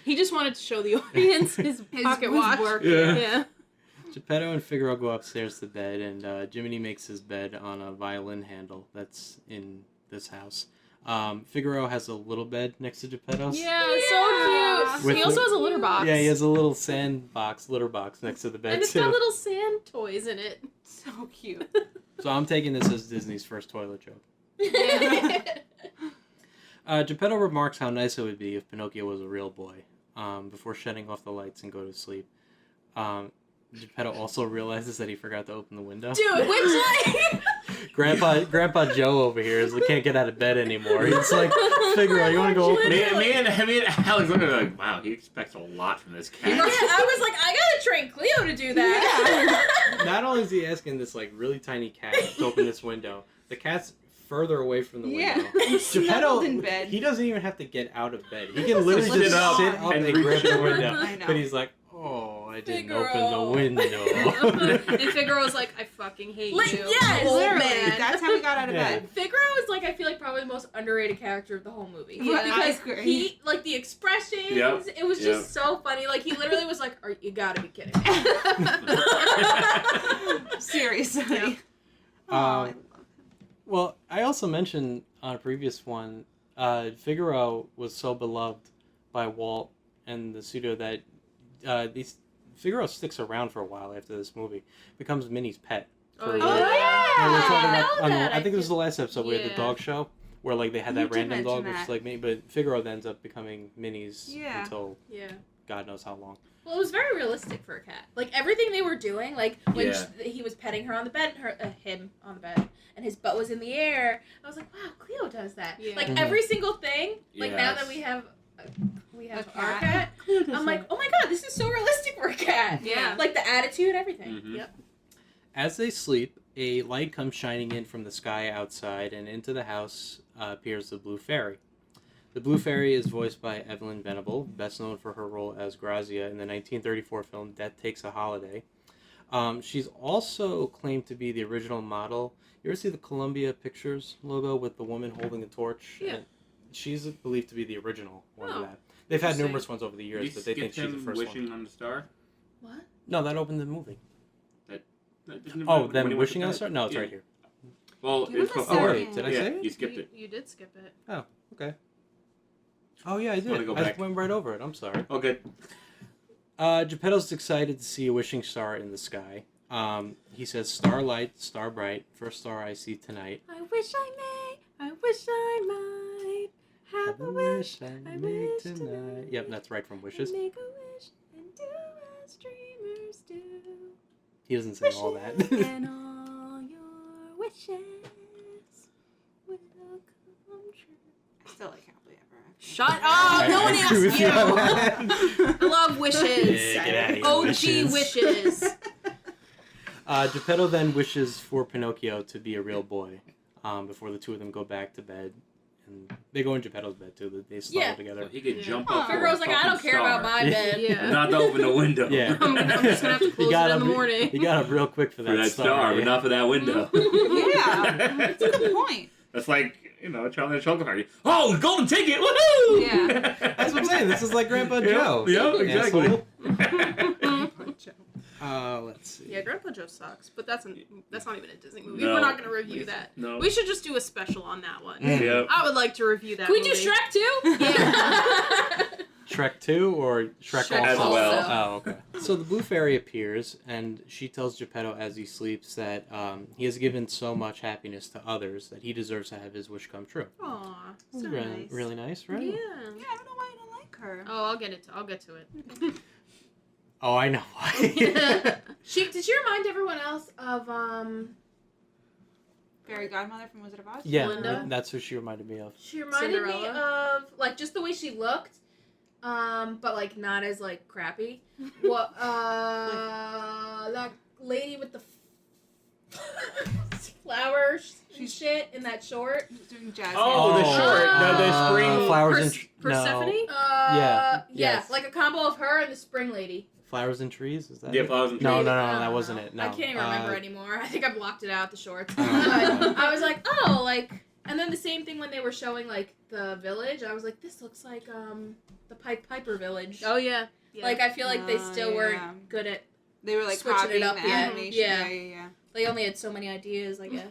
He just wanted to show the audience his pocket watch. work. Yeah. Yeah. Geppetto and Figaro go upstairs to bed, and Jiminy makes his bed on a violin handle that's in this house. Figaro has a little bed next to Geppetto's. Yeah, Yeah. so cute. With He also the- has a litter box. Yeah, he has a little litter box next to the bed And it's too. got little sand toys in it. So cute. So I'm taking this as Disney's first toilet joke. Yeah. Geppetto remarks how nice it would be if Pinocchio was a real boy, before shutting off the lights and go to sleep. Geppetto also realizes that he forgot to open the window. Dude, which like Grandpa Joe over here can't get out of bed anymore. He's like, Figaro, you want to go open Me, it? me and Alex looked at it like, wow, he expects a lot from this Yeah, cat. I was like, I gotta train Cleo to do that. Not only is he asking this like really tiny cat to open this window, the cat's further away from the Yeah. window. Snuggled Geppetto, in bed. he doesn't even have to get out of bed. He can literally Sit just up sit up and and reach grab the the window. I know. But he's like, oh, I didn't Figaro. open the window. and Figaro's like, I fucking hate Like, you. yes, Old Literally, man. that's how we got out of Yeah. bed. Figaro is like, I feel like probably the most underrated character of the whole movie. Yeah, I because agree. he like the expressions. Yep, It was just yep. so funny. Like he literally was like, you gotta be kidding me. Seriously. Yeah. Oh, I love him. Well, I also mentioned on a previous one, Figaro was so beloved by Walt and the studio that Figaro sticks around for a while after this movie, becomes Minnie's pet. Oh, For, yeah. like- yeah. we were talking I about know on the, that. I think this was the last episode where we had the Yeah. dog show where like they had You that did random dog mention which is that. like me, but Figaro then ends up becoming Minnie's Yeah. until Yeah. God knows how long. Well, it was very realistic for a cat. Like everything they were doing, like when Yeah. he was petting her on the bed, him on the bed, and his butt was in the air. I was like, wow, Cleo does that. Yeah. Like Mhm. every single thing. Like now Yes. that we have A our cat. cat, I'm like, oh my god, this is so realistic for a cat. Yeah. Like the attitude, everything. Mhm. Yep. As they sleep, a light comes shining in from the sky outside, and into the house appears the Blue Fairy. The Blue Fairy is voiced by Evelyn Venable, best known for her role as Grazia in the 1934 film Death Takes a Holiday. She's also claimed to be the original model. You ever see the Columbia Pictures logo with the woman holding a torch? Yeah. And she's believed to be the original one Oh, of that. They've had interesting. numerous ones over the Did years, you but they think skip she's the him first wishing one. on the star? What? No, that opened the movie. When Oh, he them went wishing to on the bed? star? No, it's Yeah. right here. Well, You it's went to before. Oh, wait, did I yeah, say it? you skipped it. You did skip it. Okay. Oh yeah, I wanna did. go I back? went right over it. I'm sorry. Oh, good. Geppetto's excited to see a wishing star in the sky. He says, "Starlight, star bright, first star I see tonight. I wish I may. I wish I might have a wish. I I make wish tonight." tonight. Yep, that's right from Wishes. And make a wish and do as dreamers do. He doesn't say all that. And all your wishes will come true. I still like Happily Ever After. Shut up! No one I agree with asked you on you. that. I love wishes. Yeah, get outta here, OG wishes. Geppetto then wishes for Pinocchio to be a real boy before the two of them go back to bed. And they go in Geppetto's bed too. They snuggle Yeah. together. So he could Yeah. jump Aw. up. for a Figaro's like, I don't fucking care about star. my bed. Yeah. Not to open the window. Yeah. I'm just gonna have to close it in the morning. He got up real quick for that, For that star, yeah. but not for that window. Yeah, that's a good point. That's like, Charlie and the Chocolate Factory. Oh, golden ticket! Woohoo! Yeah. That's what I'm saying. This is like Grandpa Joe. Yeah, exactly. Let's see. Yeah, Grandpa Joe sucks, but that's not even a Disney movie. No. We're not gonna review that. No. We should just do a special on that one. Mm. Yeah. I would like to review that. Can we movie. do Shrek too? Yeah. Shrek 2 or Shrek Shrek As also? well. Oh, okay. So the Blue Fairy appears, and she tells Geppetto as he sleeps that he has given so much happiness to others that he deserves to have his wish come true. Aw. So really, nice. really nice, right? Yeah. Yeah, I don't know why you don't like her. Oh, I'll get to it. Oh, I know why. Did she remind everyone else of Fairy godmother from Wizard of Oz? Yeah, Linda? that's who she reminded me of. She reminded me Cinderella? of like just the way she looked, but like not as like crappy. What that lady with the flowers and shit in that short? She's doing jazz Oh, hands. the short, the spring Flowers Pers- and Persephone? No. Yeah, yes. like a combo of her and the spring lady. Flowers and trees? Is that Yeah, it? flowers and No, trees. no, I no, don't that know. wasn't it. No. I can't even remember anymore. I think I blocked it out, the shorts. Oh. But I was like, oh, like, and then the same thing when they were showing like the village. I was like, this looks like the Piper village. Oh yeah. Like I feel like they still yeah. weren't good at. They were like Switching copying it up, the yeah. animation. Yeah. Yeah. They only had so many ideas, I guess.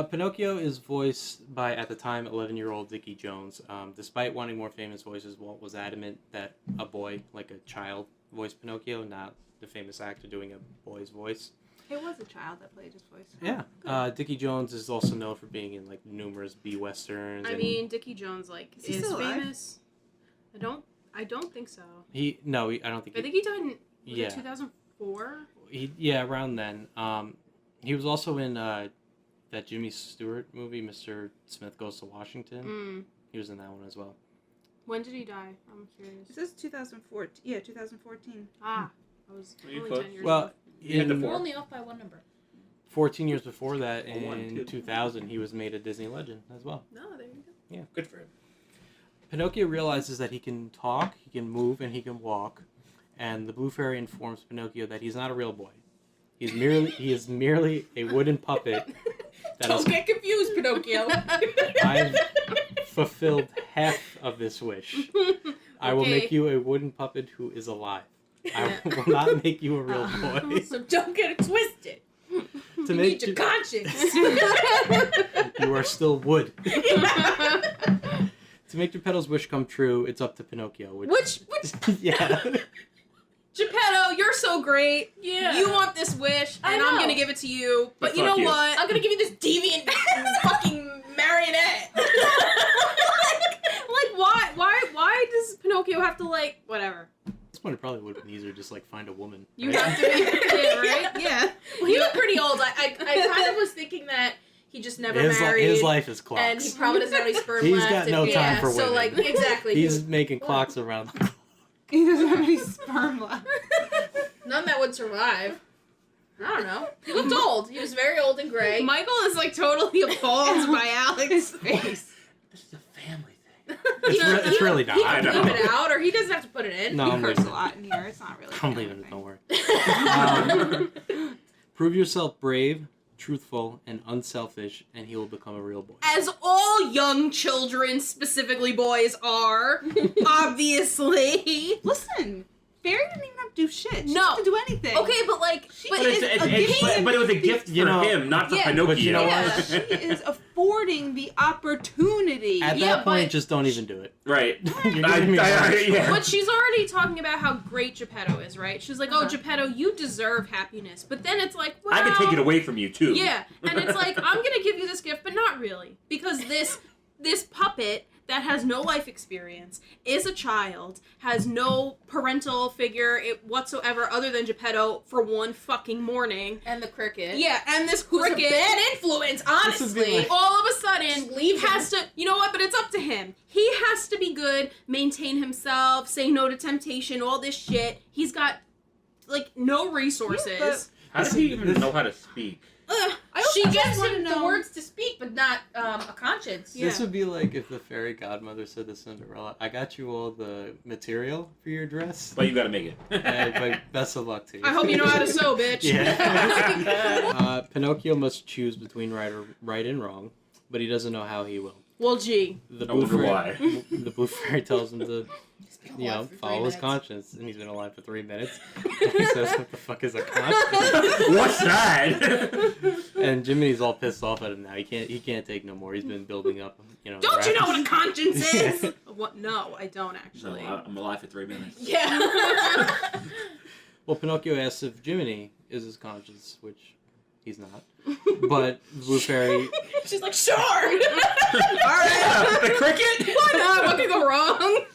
Pinocchio is voiced by, at the time, 11-year-old Dickie Jones. Despite wanting more famous voices, Walt was adamant that a boy, like a child, voiced Pinocchio, not the famous actor doing a boy's voice. It was a child that played his voice. Yeah. Dickie Jones is also known for being in like numerous B-westerns. I and mean, Dickie Jones like Is he is still alive? famous. I don't think so. I don't think I think he died in yeah. 2004. Around then. He was also in that Jimmy Stewart movie, Mr. Smith Goes to Washington. He was in that one as well. When did he die? I'm curious. It says 2014. Yeah, 2014. I was Are you only close? 10 years Well, old. You had the in four. We're only off by one number. 14 years before that, Oh, one, in two. 2000, he was made a Disney legend as well. No, there you go. Good for him. Pinocchio realizes that he can talk, he can move, and he can walk, and the Blue Fairy informs Pinocchio that he's not a real boy. He is merely a wooden puppet that Don't has get confused, Pinocchio. I've fulfilled half of this wish. I will make you a wooden puppet who is alive. I will not make you a real boy. So don't get it twisted. To You make need your you, conscience. you are still wood. To make Geppetto's wish come true, it's up to Pinocchio. Which yeah. Geppetto, you're so great. Yeah. You want this wish, I and I'm know. gonna give it to you. But But you know fuck you. what? I'm gonna give you this deviant fucking marionette. like why does Pinocchio have to like whatever? At this point, it probably would have been easier to just like find a woman. You right? have to be yeah, right? Yeah. Well, he looked pretty old. I kind of was thinking that he just never married. His life is and he clocks. probably doesn't have any sperm He's left. got no and, time for So women. like exactly. He's making clocks around the clock. He doesn't have any sperm left. None that would survive. I don't know. He looked old. He was very old and gray. Michael is like totally appalled by Alex's face. This is a family thing. It's really not. He I can know. leave it out, or he doesn't have to put it in. No, We I'm curse leaving a lot in here. It's not really. I'm a leaving thing. it, don't worry. Prove yourself brave, truthful, and unselfish, and he will become a real boy. As all young children, specifically boys, are, obviously. Listen, Fairy didn't even have to do shit. She No. didn't have to do anything. Okay, but like, But But, it's a gift. but it was a gift You for know- him, not for Yeah, Pinocchio. but you know Yeah. what? She is affording the opportunity. At Yeah, that point, but- just don't even do it. Right. You're giving me yeah. But she's already talking about how great Geppetto is, right? She's like, oh, Uh-huh. Geppetto, you deserve happiness. But then it's like, well... I can take it away from you, too. Yeah, and it's like, I'm gonna give you this gift, but not really. Because this puppet that has no life experience, is a child, has no parental figure whatsoever other than Geppetto for one fucking morning. And the cricket. Yeah, and this Who's a cricket... bad influence, would be Honestly, like- all of a sudden, Just leave him. has to, you know what, but it's up to him. He has to be good, maintain himself, say no to temptation, all this shit. He's got, like, no resources. Yeah, but- How does he even know how to speak? She She gives gives him him the the word. words to speak, but not a conscience. This Yeah. would be like if the fairy godmother said to Cinderella, I got you all the material for your dress, But you gotta make it. but best of luck to you. I hope you know how to sew, bitch. Yeah. Pinocchio must choose between right and wrong, but he doesn't know how he will. Well, gee. The I wonder Fairy, why. The Blue Fairy tells him to follow his conscience. And he's been alive for 3 minutes. And he says, what the fuck is a conscience? What's that? And Jiminy's all pissed off at him now. He can't take no more. He's been building up, Don't you know what a wrath. conscience is? Yeah. What? No, I don't actually. No, I'm alive for 3 minutes. Yeah. Well, Pinocchio asks if Jiminy is his conscience, which he's not. But Blue Fairy... She's like, sure. Alright, the cricket? Why not? What could go wrong?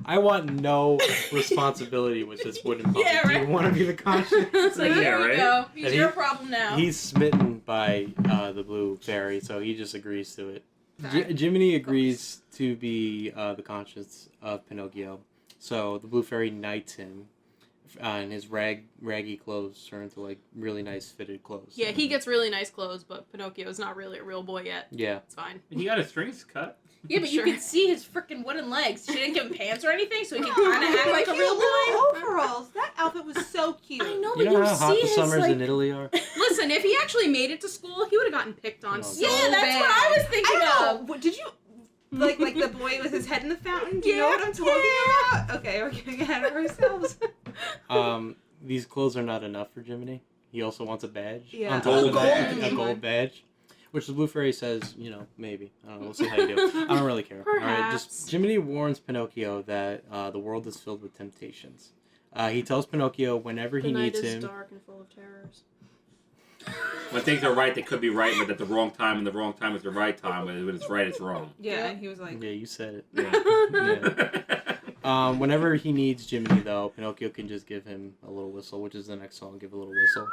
I want no responsibility with this wooden puppet. Yeah, Do right. you want to be the conscience? It's like, Yeah, here we right? go. He's And your problem now. He's smitten by the Blue Fairy, so he just agrees to it. Jiminy agrees to be the conscience of Pinocchio, so the Blue Fairy knights him, and his raggy clothes turn into like really nice fitted clothes. Yeah, he gets really nice clothes, but Pinocchio's not really a real boy yet. Yeah. It's fine. He got his strings cut. Yeah, but Sure. you can see his freaking wooden legs. She didn't give him pants or anything, so he can kind of act like a Cute real boy. little overalls. That outfit was so cute. I know, You but know how hot see the his, summers like... in Italy are? Listen, if he actually made it to school, he would have gotten picked on Oh, so Yeah, that's bad. what I was I thinking don't know. of. What, did you like the boy with his head in the fountain? Do you know Yeah, what I'm talking about? Okay, we're getting ahead of ourselves. These clothes are not enough for Jiminy. He also wants a badge. Yeah. On top of Gold that, badge. a gold badge. Which the Blue Fairy says, maybe. I don't know. We'll see how you do. I don't really care. All right, Perhaps. Jiminy warns Pinocchio that the world is filled with temptations. He tells Pinocchio whenever The he night needs is him. dark and full of terrors. When things are right, they could be right, but at the wrong time, and the wrong time is the right time. When it's right, it's wrong. Yeah, and he was like, Yeah, you said it. Yeah. Whenever he needs Jiminy, though, Pinocchio can just give him a little whistle, which is the next song. Give a little whistle.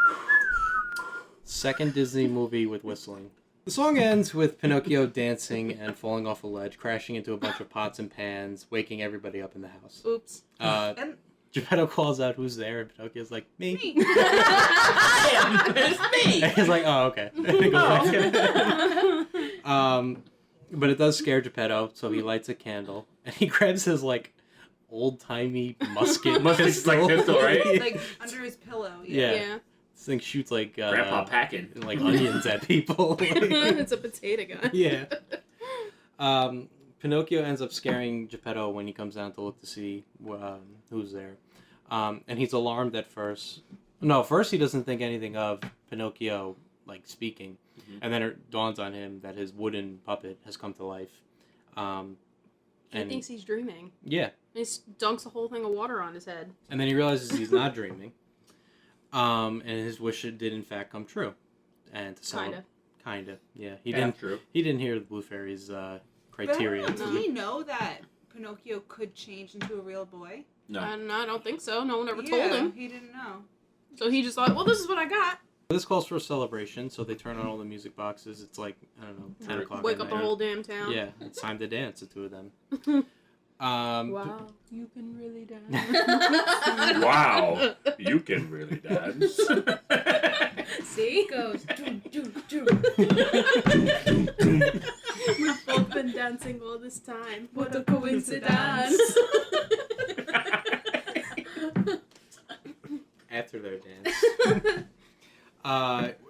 Second Disney movie with whistling. The song ends with Pinocchio dancing and falling off a ledge, crashing into a bunch of pots and pans, waking everybody up in the house. Oops. and Geppetto calls out, "Who's there?" And Pinocchio's like, "Me." me. I am. It's me. And he's like, "Oh, okay." And he goes back. But it does scare Geppetto, so he lights a candle and he grabs his like old-timey musket. Musket, like pistol, right? Like under his pillow. Yeah. Yeah. This thing shoots like Grandpa packing. like onions at people. It's a potato gun. Yeah. Pinocchio ends up scaring Geppetto when he comes down to look to see who's there. And he's alarmed at first. No, first he doesn't think anything of Pinocchio like speaking. Mhm. And then it dawns on him that his wooden puppet has come to life. He thinks he's dreaming. Yeah. And he dunks a whole thing of water on his head. And then he realizes he's not dreaming. And his wish did in fact come true. And to Kinda. Yeah. He Yeah, true. didn't hear the Blue Fairy's criteria. But did he know that Pinocchio could change into a real boy? No. I don't think so. No one ever told him. He didn't know. So he just thought, well, this is what I got. This calls for a celebration, so they turn on all the music boxes. It's like, I don't know, 10 o'clock Wake at up the night. whole damn town. Yeah, it's time to dance, the two of them. Wow, you can really dance. Wow, you can really dance. See? Goes. Do, do, do. We've both been dancing all this time. What a coincidence. After their dance.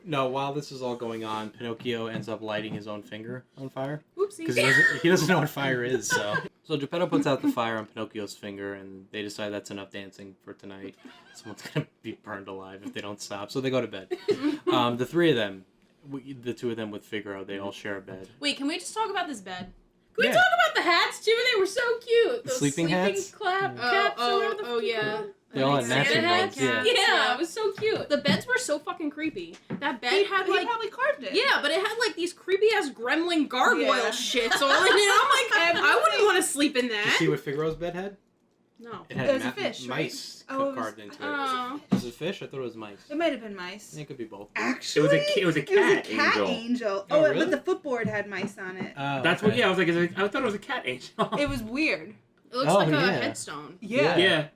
No, while this is all going on, Pinocchio ends up lighting his own finger on fire. Because Oopsie. he doesn't know what fire is, so... So Geppetto puts out the fire on Pinocchio's finger, and they decide that's enough dancing for tonight. Someone's gonna be burned alive if they don't stop, so they go to bed. The three of them, the two of them with Figaro, they all share a bed. Wait, can we just talk about this bed? Can we Yeah. talk about the hats too? They were so cute. Those Sleeping hats? caps or whatever the fuck you yeah. call them. They all had Santa matching hats. ones, yeah. Yeah, it was so cute. The beds were so fucking creepy. That bed He had like probably carved it. yeah, but it had like these creepy ass gremlin gargoyle Yeah. shits all in it. I'm like, I wouldn't want to sleep in Did you that. see what Figaro's bed had? No. It had It was a fish, right? mice Oh, it was- carved into it. Oh. Was it fish? I thought it was mice. It might have been mice. It could be both. Actually, it was a cat angel. angel. Oh, Oh, really? but the footboard had mice on it. That's what. Yeah, I was like, I thought it was a cat angel. It was weird. It looks Oh, like a yeah. headstone. Yeah. Yeah,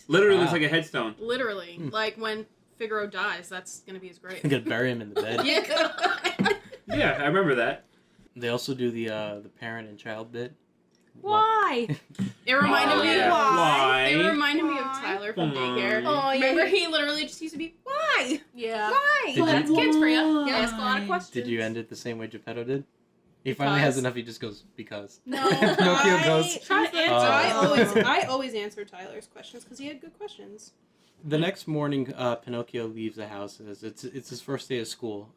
literally Wow. looks like a headstone. Literally. Hmm. Like when Figaro dies, that's gonna be his grave. You could bury him in the bed. Yeah. Yeah, I remember that. They also do the parent and child bit. Why? It reminded Oh, me. yeah. Why? It reminded me of Why? Tyler from Why? daycare. Oh, yeah. Remember, he literally just used to be, why? Yeah. Why? Did Well, you- that's kids for you. Why? You ask a lot of questions. Did you end it the same way Geppetto did? He finally has enough. He just goes because. No, Pinocchio goes. Try to answer. Oh. I always answer Tyler's questions because he had good questions. The next morning, Pinocchio leaves the house. It's his first day of school.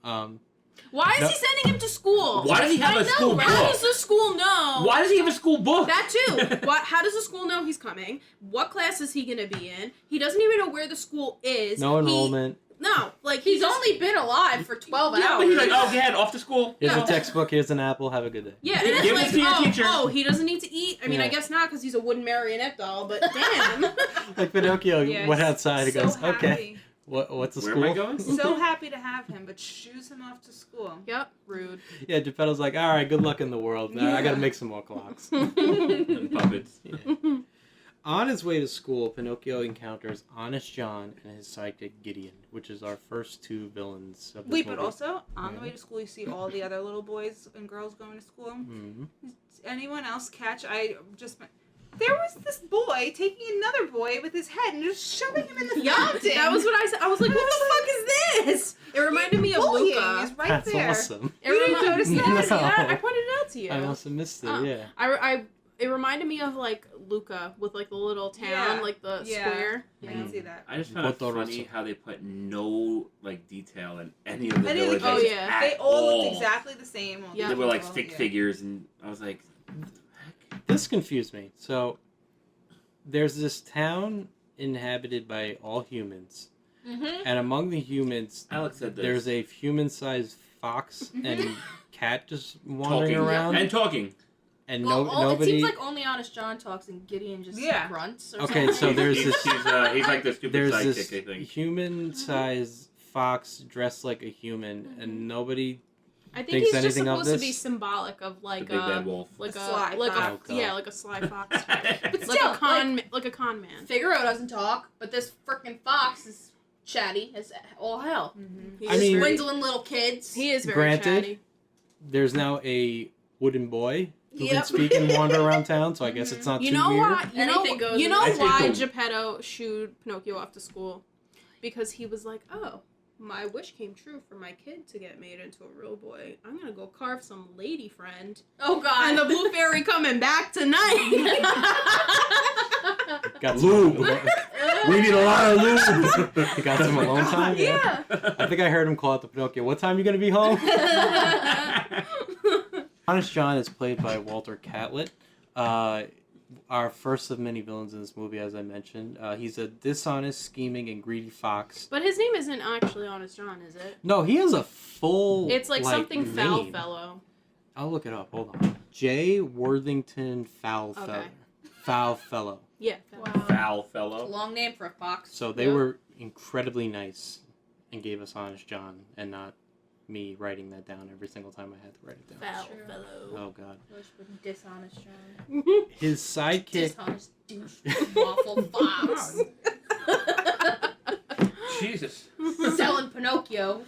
Why is No. he sending him to school? Why does he have a school book? How does the school know? Why does he have a school book? That too. How does the school know he's coming? What class is he gonna be in? He doesn't even know where the school is. No enrollment. No, like he's only been alive for 12 Yeah, hours. But he's like, oh, Dad, off to school. Here's No. a textbook. Here's an apple. Have a good day. Yeah, and it's Give like, this to your teacher. he doesn't need to eat. I mean, Yeah. I guess not because he's a wooden marionette doll. But damn. Like Pinocchio Yes. went outside. He So goes, happy. okay. What's the Where school? am I going? So happy to have him, but shoos him off to school. Yep, rude. Yeah, Geppetto's like, all right, good luck in the world. I got to make some more clocks. And puppets. Yeah. On his way to school, Pinocchio encounters Honest John and his sidekick Gideon, which is our first two villains of this Wait, movie. but also on the way to school, you see all the other little boys and girls going to school. Mhm. Did anyone else catch? There was this boy taking another boy with his head and just shoving him in the Yeah, fountain. that was what I said. I was like, what the fuck is this? It reminded me of Bullying Luca. is right That's there. awesome. It You didn't notice that? You didn't see that? No. I pointed it out to you. I must have missed it, Oh. yeah. It reminded me of like Luca with like the little town, Yeah. like the Yeah. square. I didn't see that. I just found it Potoroso. funny how they put no like detail in any of the Any of the villages. Oh, kids, yeah. They all all. looked exactly the same. all Yeah. They the were like people, stick yeah. figures, and I was like, what the heck? This confused me. So, there's this town inhabited by all humans, Mm-hmm. and among the humans, Alex said this. there's a human-sized fox Mhm. and cat just wandering talking around, and talking. and Well, it nobody. seems like only Honest John talks and Gideon just Yeah. grunts. Or Okay, something. so there's he's, this- he's like the stupid There's sidekick, this I think. human-sized fox dressed like a human, Mm-hmm. and nobody. I think Thinks he's just anything of supposed to be this? symbolic of The like big bad wolf. like A a sly like fox. a yeah, like a sly fox. But like still, a con man. Figaro doesn't talk, but this freaking fox is chatty as all hell. Mhm. He's I mean- very, Swindling little kids. he is very Granted, chatty. There's now a wooden boy who can Yep. speak and wander around town, so I guess it's not You too know weird. why? Anything goes You in know this. I why think the- Geppetto shooed Pinocchio off to school? Because he was like, oh, my wish came true for my kid to get made into a real boy. I'm gonna go carve some lady friend. Oh God. And the blue fairy coming back tonight. Got Lube. some, We need a lot of lube. he got some alone time. yeah. I think I heard him call out to Pinocchio. What time are you gonna be home? Honest John is played by Walter Catlett. Our first of many villains in this movie, as I mentioned. He's a dishonest, scheming, and greedy fox. But his name isn't actually Honest John, is it? No, he has a full. It's like something foul name. fellow. I'll look it up. Hold on. J. Worthington Foulfellow. Okay. Foulfellow. Yeah. Wow. Foul fellow. Long name for a fox. So they Yeah. were incredibly nice and gave us Honest John, and not me writing that down every single time I had to write it down. Foul True. fellow. Oh God. Wish with dishonest John. His sidekick. Dishonest douche. Waffle fox. Jesus. Selling Pinocchio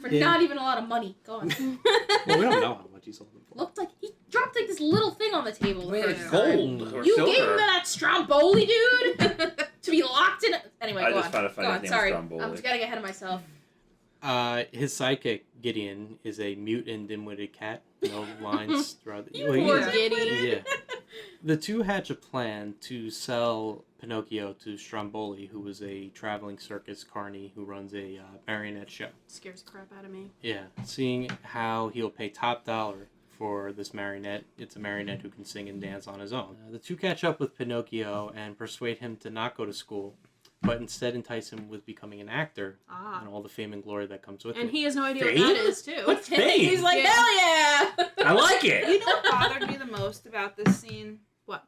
for Yeah. not even a lot of money. Go on. Well, we don't know how much he sold him for. Looked like he dropped like this little thing on the table. the Wait, first it's time. gold or You silver. gave him that Stromboli, dude, to be locked in. Anyway, I go just on. found it funny Go his on. name was Sorry, Stromboli. I'm getting ahead of myself. His sidekick Gideon is a mute and dim-witted cat. No lines throughout. The, well, Poor yeah. Gideon. Yeah. The two hatch a plan to sell Pinocchio to Stromboli, who was a traveling circus carny who runs a marionette show. Scares the crap out of me. Yeah, seeing how he'll pay top dollar for this marionette. It's a marionette who can sing and dance on his own. The two catch up with Pinocchio and persuade him to not go to school, but instead entice him with becoming an actor and all the fame and glory that comes with And it. he has no idea Fame? what that is, too. What's fame? He's like, Yeah. hell yeah! I like it. You know what bothered me the most about this scene? What?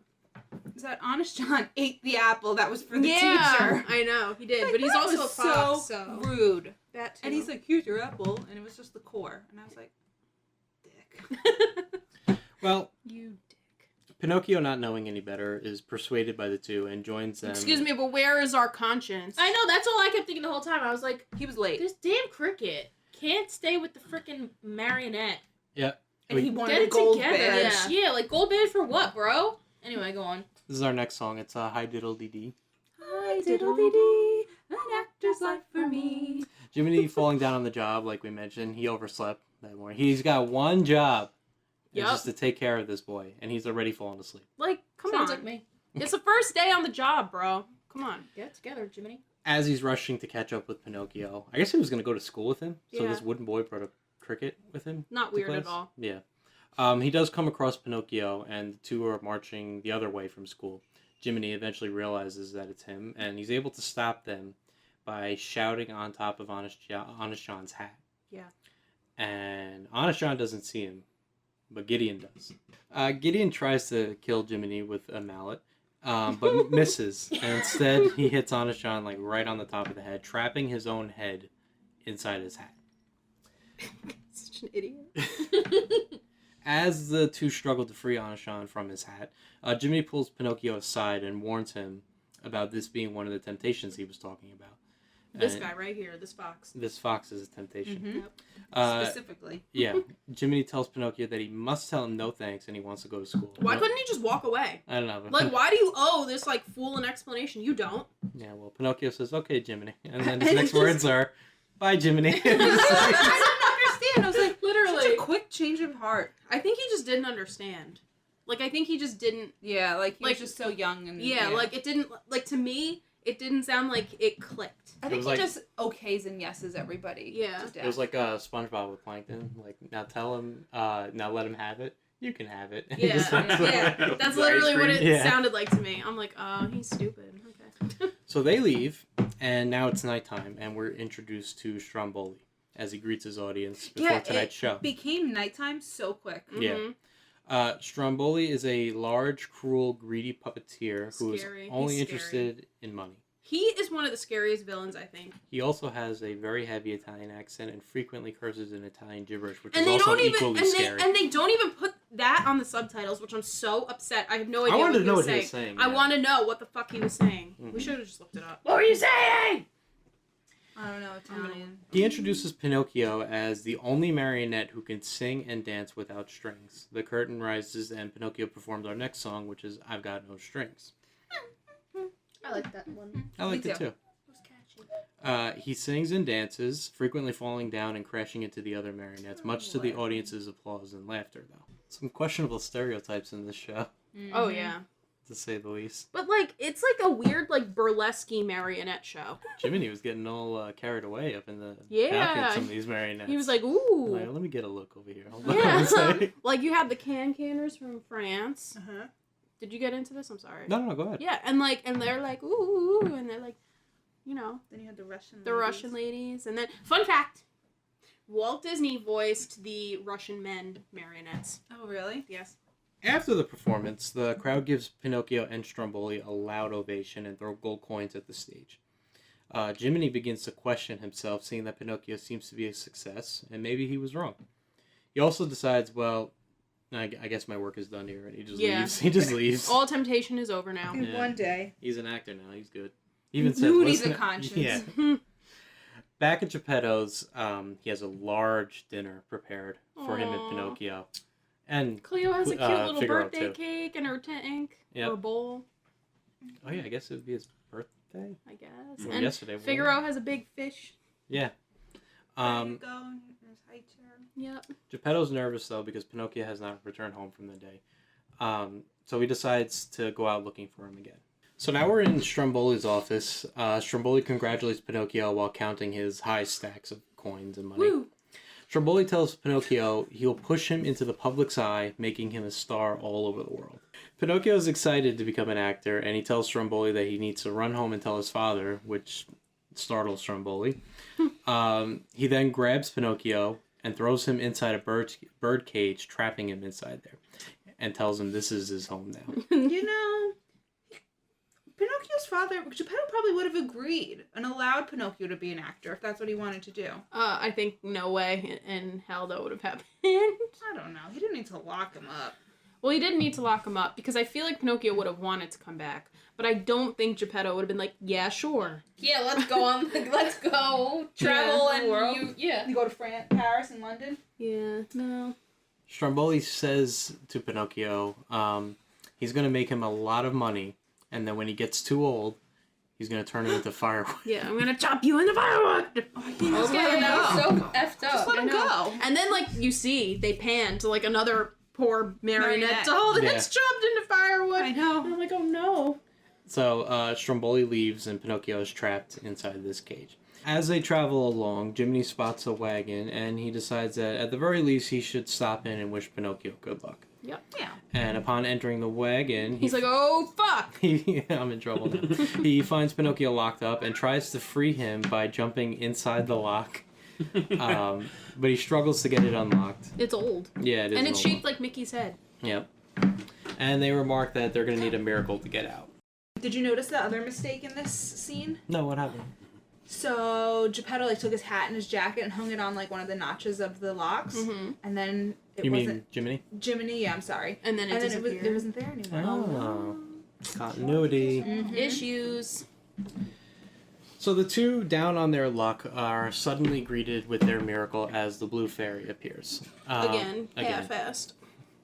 Is that Honest John ate the apple that was for the Yeah, teacher. I know, he did. Like, But he's that also a was fox, so so... rude. That too. And he's like, here's your apple. And it was just the core. And I was like, dick. Well, You dick. Pinocchio, not knowing any better, is persuaded by the two and joins them. Excuse me, but where is our conscience? I know, that's all I kept thinking the whole time. I was like, He was late. this damn cricket can't stay with the freaking marionette. Yeah. And he We- wanted Get a it gold together. badge. Yeah, like gold badge for what, bro? Anyway, go on. This is our next song. It's Hi Diddle Dee Dee. Hi, diddle dee dee, an actor's life for me. Jiminy falling down on the job, like we mentioned. He overslept that morning. He's got one job, Yep. just to take care of this boy, and he's already fallen asleep. Like, come Sounds on. like me. It's the first day on the job, bro. Come on. Get it together, Jiminy. As he's rushing to catch up with Pinocchio, I guess he was going to go to school with him, so Yeah. this wooden boy brought a cricket with him. Not to weird at class. all. Yeah. He does come across Pinocchio, and the two are marching the other way from school. Jiminy eventually realizes that it's him, and he's able to stop them by shouting on top of Honest John's hat. Yeah. And Honest John doesn't see him, but Gideon does. Gideon tries to kill Jiminy with a mallet, but misses. And instead, he hits Honest John like right on the top of the head, trapping his own head inside his hat. Such an idiot. As the two struggle to free Honest John from his hat, Jiminy pulls Pinocchio aside and warns him about this being one of the temptations he was talking about. This And guy right here, this fox. This fox is a temptation. Mhm. Yep. Specifically. Yeah. Jiminy tells Pinocchio that he must tell him no thanks and he wants to go to school. Why No- couldn't he just walk away? I don't know. Like, why do you owe this, like, fool an explanation? You don't. Yeah, well, Pinocchio says, okay, Jiminy. And then And his he next just- words are, bye, Jiminy. I didn't understand. I was like, Literally. such a quick change of heart. I think he just didn't understand. Like, I think he just didn't. Yeah, like he Like- was just so young and Yeah, like, it didn't. Like, to me, it didn't sound like it clicked. I It think was he like- just okays and yeses everybody. Yeah. to death. It was like SpongeBob with Plankton. Like, now tell him, now let him have it. You can have it. Yeah, Just like- yeah. That's The literally ice what cream. it Yeah. sounded like to me. I'm like, oh, he's stupid. Okay. So they leave, and now it's nighttime, and we're introduced to Stromboli as he greets his audience before Yeah, tonight's show. became nighttime so quick. Yeah. Mhm. Stromboli is a large, cruel, greedy puppeteer who is Scary. only He's scary. interested in money. He is one of the scariest villains, I think. He also has a very heavy Italian accent and frequently curses in Italian gibberish, which And is they also don't even equally and scary. they don't even put that on the subtitles, which I'm so upset. I have no idea I wanted what to know he was what he saying. was saying. I yeah. want to know what the fuck he was saying. Mhm. We should have just looked it up. What were you saying? I don't know Italian. He introduces Pinocchio as the only marionette who can sing and dance without strings. The curtain rises and Pinocchio performs our next song, which is I've Got No Strings. I like that one. I liked it too. too. He sings and dances, frequently falling down and crashing into the other marionettes, much to the audience's applause and laughter, though. Some questionable stereotypes in this show, Oh yeah, to say the least. but like it's like a weird like burlesque marionette show. Jiminy was getting all carried away up in the Yeah. balcony of some of these marionettes. He was like, Like, ooh, let me get a look over here. Hold on yeah. one sec. Like you had the canners from France. Uh-huh. Did you get into this? I'm sorry. No, go ahead. Yeah, and they're like ooh, and they're like, you know, Then you had the Russian. the Russian ladies, and then fun fact, Walt Disney voiced the Russian men marionettes. Oh really? Yes. After the performance, the crowd gives Pinocchio and Stromboli a loud ovation and throw gold coins at the stage. Jiminy begins to question himself, seeing that Pinocchio seems to be a success, and maybe he was wrong. He also decides, well, I guess my work is done here, and he just Yeah. leaves. He just leaves. All temptation is over now. In Yeah. one day. He's an actor now. He's good. He even says, Who needs "Listen a to-" conscience? Yeah. Back at Geppetto's, he has a large dinner prepared for him and Aw. Pinocchio. And, Cleo has a cute little Figaro, birthday too. cake in her tank Yep. or bowl, oh yeah, I guess it would be his birthday? I guess. Well, And yesterday. wasn't it? Figaro has a big fish. Yeah. There you go in his high chair. Yep. Geppetto's nervous, though, because Pinocchio has not returned home from the day. So he decides to go out looking for him again. So now we're in Stromboli's office. Stromboli congratulates Pinocchio while counting his high stacks of coins and money. Woo. Stromboli tells Pinocchio he'll push him into the public's eye, making him a star all over the world. Pinocchio is excited to become an actor, and he tells Stromboli that he needs to run home and tell his father, which startles Stromboli. He then grabs Pinocchio and throws him inside a bird cage, trapping him inside there, and tells him this is his home now. You know, Pinocchio's father, Geppetto probably would have agreed and allowed Pinocchio to be an actor if that's what he wanted to do. I think no way in hell that would have happened. I don't know. He didn't need to lock him up. Well, he didn't need to lock him up because I feel like Pinocchio would have wanted to come back, but I don't think Geppetto would have been like, yeah, sure. Yeah, let's go on. Let's go travel Yeah, the world. and yeah. You go to France, Paris, and London. Yeah, no. Stromboli says to Pinocchio he's going to make him a lot of money, and then when he gets too old, he's going to turn him into firewood. Yeah, I'm gonna chop you in the firewood. Okay, that was so effed Just up. let him I know. go. And then like you see, they pan to like another poor marionette Marionette. doll that's Yeah. chopped into firewood. I know. And I'm like, oh no. So Stromboli leaves and Pinocchio is trapped inside this cage. As they travel along, Jiminy spots a wagon and he decides that at the very least he should stop in and wish Pinocchio good luck. Yep. Yeah. And upon entering the wagon, He's like, oh fuck. I'm in trouble now. He finds Pinocchio locked up and tries to free him by jumping inside the lock. But he struggles to get it unlocked. It's old. Yeah, it is. And an it's old shaped like Mickey's head. one. Yep. And they remark that they're going to need a miracle to get out. Did you notice the other mistake in this scene? No, what happened? So Geppetto like took his hat and his jacket and hung it on like one of the notches of the locks, Mm-hmm. and then it You wasn't mean Jiminy? Jiminy. Yeah, I'm sorry. And then it disappeared. it wasn't there anymore. Oh. Continuity. Mhm. Issues. So the two, down on their luck, are suddenly greeted with their miracle as the Blue Fairy appears. Again, half-assed.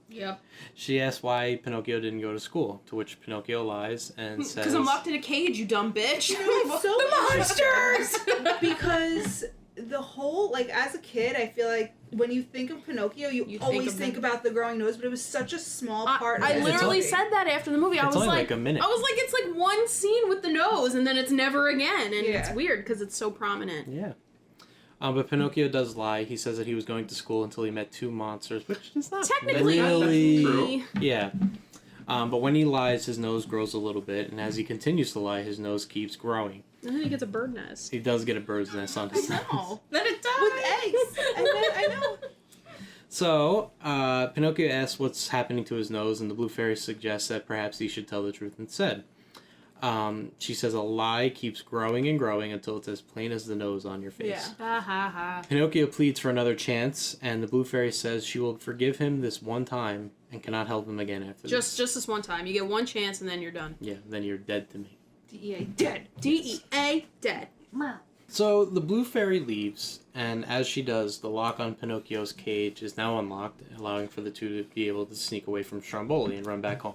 Yep. She asks why Pinocchio didn't go to school, to which Pinocchio lies and says... Because I'm locked in a cage, you dumb bitch. It's so Monsters! because the whole like as a kid, I feel like when you think of Pinocchio, you You always think think about the growing nose, but it was such a small part. I of the literally movie. said that after the movie. I It's was only like like a minute. I was like, it's like one scene with the nose, and then it's never again, and Yeah. it's weird because it's so prominent. Yeah. But Pinocchio does lie. He says that he was going to school until he met two monsters, which is not Technically, really... True. Yeah. But when he lies, his nose grows a little bit, and as he continues to lie, his nose keeps growing. And then he gets a bird nest. He does get a bird's nest on his nose. Oh, Then it dies. with eggs. I know. So, Pinocchio asks what's happening to his nose, and the Blue Fairy suggests that perhaps he should tell the truth instead. She says a lie keeps growing and growing until it's as plain as the nose on your face. Yeah. ha ha ha. Pinocchio pleads for another chance, and the Blue Fairy says she will forgive him this one time and cannot help him again after Just this. this one time. You get one chance, and then you're done. Yeah, then you're dead to me. DEA dead. DEA dead. So the Blue Fairy leaves, and as she does, the lock on Pinocchio's cage is now unlocked, allowing for the two to be able to sneak away from Stromboli and run back home.